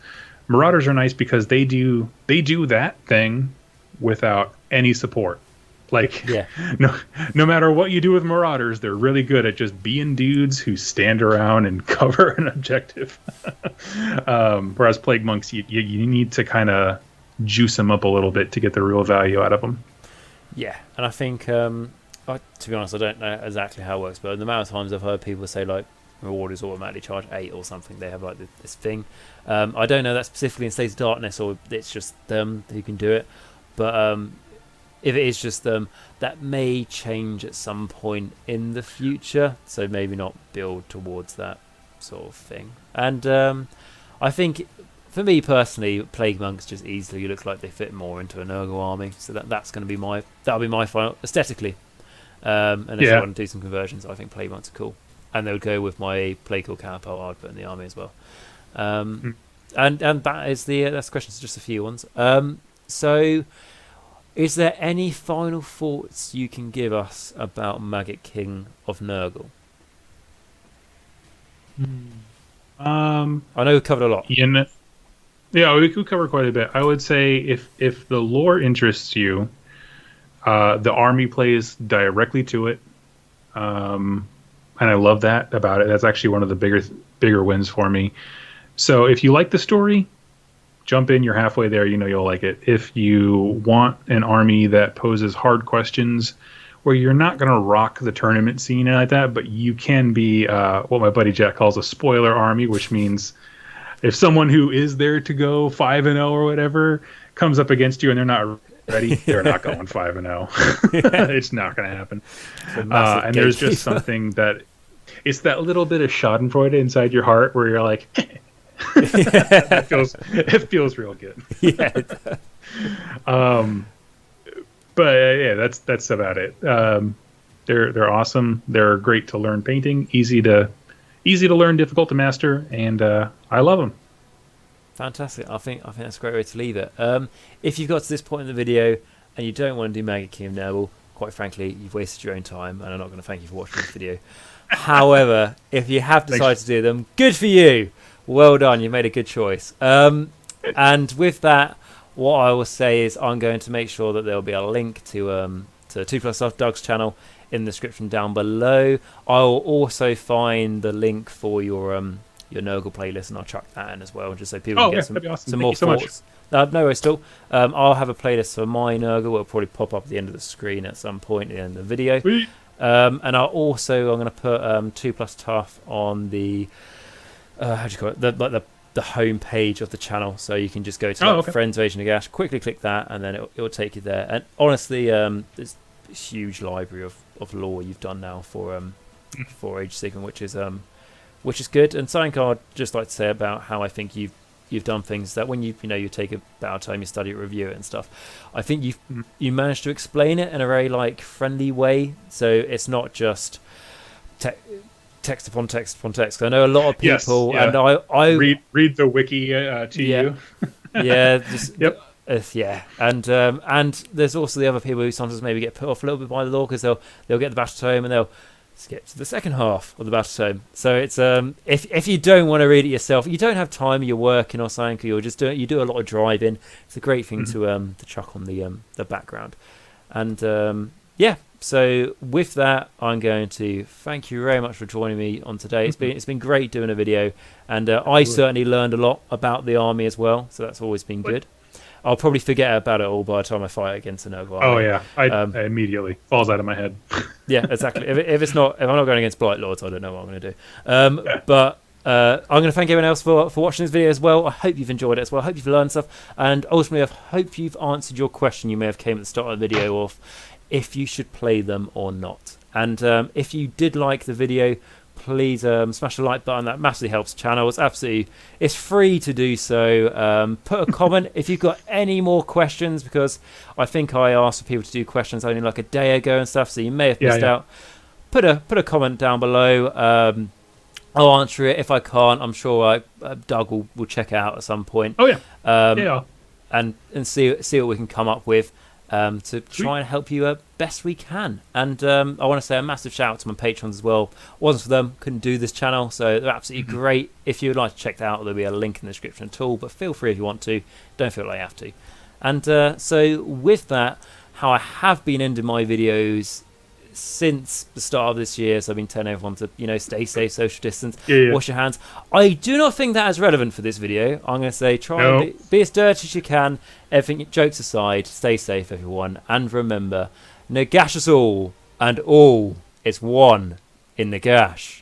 Marauders are nice because they do that thing without any support. Like, no matter what you do with Marauders, they're really good at just being dudes who stand around and cover an objective. Whereas Plague Monks, you need to kind of juice them up a little bit to get the real value out of them. Yeah, and I think, to be honest, I don't know exactly how it works, but the amount of times I've heard people say, like, Marauders automatically charge 8 or something. They have like this thing. I don't know that specifically in States of Darkness, or it's just them who can do it. But if it is just them, that may change at some point in the future. So maybe not build towards that sort of thing. And I think, for me personally, Plague Monks just easily look like they fit more into a Nurgle army. So that'll be my final aesthetically. And if I want to do some conversions, I think Plague Monks are cool. And they would go with my Plague Kill Catapult I'd put in the army as well. And that is that's the question. So just a few ones. So is there any final thoughts you can give us about Maggotkin of Nurgle? I know we covered a lot. Yeah, we could cover quite a bit. I would say if the lore interests you, the army plays directly to it, and I love that about it. That's actually one of the bigger wins for me. So if you like the story, jump in. You're halfway there. You know you'll like it. If you want an army that poses hard questions, where you're not going to rock the tournament scene like that, but you can be what my buddy Jack calls a spoiler army, which means if someone who is there to go 5-0 or whatever comes up against you and they're not ready, they're not going 5-0. It's not going to happen. And there's just something that it's that little bit of Schadenfreude inside your heart where you're like, it feels real good. Yeah. But yeah, that's about it. They're awesome. They're great to learn painting. Easy to learn, difficult to master, and I love them. Fantastic. I think that's a great way to leave it. If you've got to this point in the video and you don't want to do Maggotkin of Nurgle, quite frankly, you've wasted your own time, and I'm not going to thank you for watching this video. However, if you have decided to do them, good for you. Well done. You made a good choice. And with that, what I will say is I'm going to make sure that there will be a link to 2+ Doug's channel in the description down below. I will also find the link for your Nurgle playlist, and I'll chuck that in as well, just so people can get some more thoughts. No worries, still. I'll have a playlist for my Nurgle. It'll probably pop up at the end of the screen at some point in the video. And I'm going to put 2+ Tough on the how do you call it? The home page of the channel, so you can just go to Friends of Age of Nagash, quickly click that, and then it will take you there. And honestly, there's a huge library of lore you've done now for Age of Sigmar, which is good. And something I'd just like to say about how I think you've done things that when you take a bit of time, you study it, review it and stuff. I think you managed to explain it in a very friendly way, so it's not just text upon text upon text. I know a lot of people, and I read the wiki to you. Yeah, and there's also the other people who sometimes maybe get put off a little bit by the lore because they'll get the battle tome and they'll skip to the second half of the battle tome. So it's if you don't want to read it yourself, you don't have time, you're working or something, or you're just you do a lot of driving. It's a great thing to chuck on the background, and So with that, I'm going to thank you very much for joining me on today. It's been great doing a video, and I certainly learned a lot about the army as well. So that's always been good. I'll probably forget about it all by the time I fight against a Nurgle army. Oh yeah, I immediately falls out of my head. Yeah, exactly. If I'm not going against Blight Lords, I don't know what I'm going to do. But I'm going to thank everyone else for watching this video as well. I hope you've enjoyed it as well. I hope you've learned stuff, and ultimately, I hope you've answered your question you may have came at the start of the video of if you should play them or not. And if you did like the video, please smash the like button. That massively helps the channel. It's free to do so. Put a comment if you've got any more questions, because I think I asked for people to do questions only a day ago and stuff, so you may have missed out. Put a comment down below. I'll answer it. If I can't, I'm sure Doug will check it out at some point. And see what we can come up with to try and help you best we can. And I want to say a massive shout out to my patrons as well. Wasn't for them, couldn't do this channel, so they're absolutely great. If you would like to check that out, there'll be a link in the description at all, but feel free if you want to. Don't feel like you have to. And so with that, how I have been ending my videos since the start of this year, so I've been telling everyone to stay safe, social distance, wash your hands. I do not think that is relevant for this video. I'm going to say try and be as dirty as you can. Everything, jokes aside, stay safe everyone, and remember, Nagash us all, and all is one in Nagash.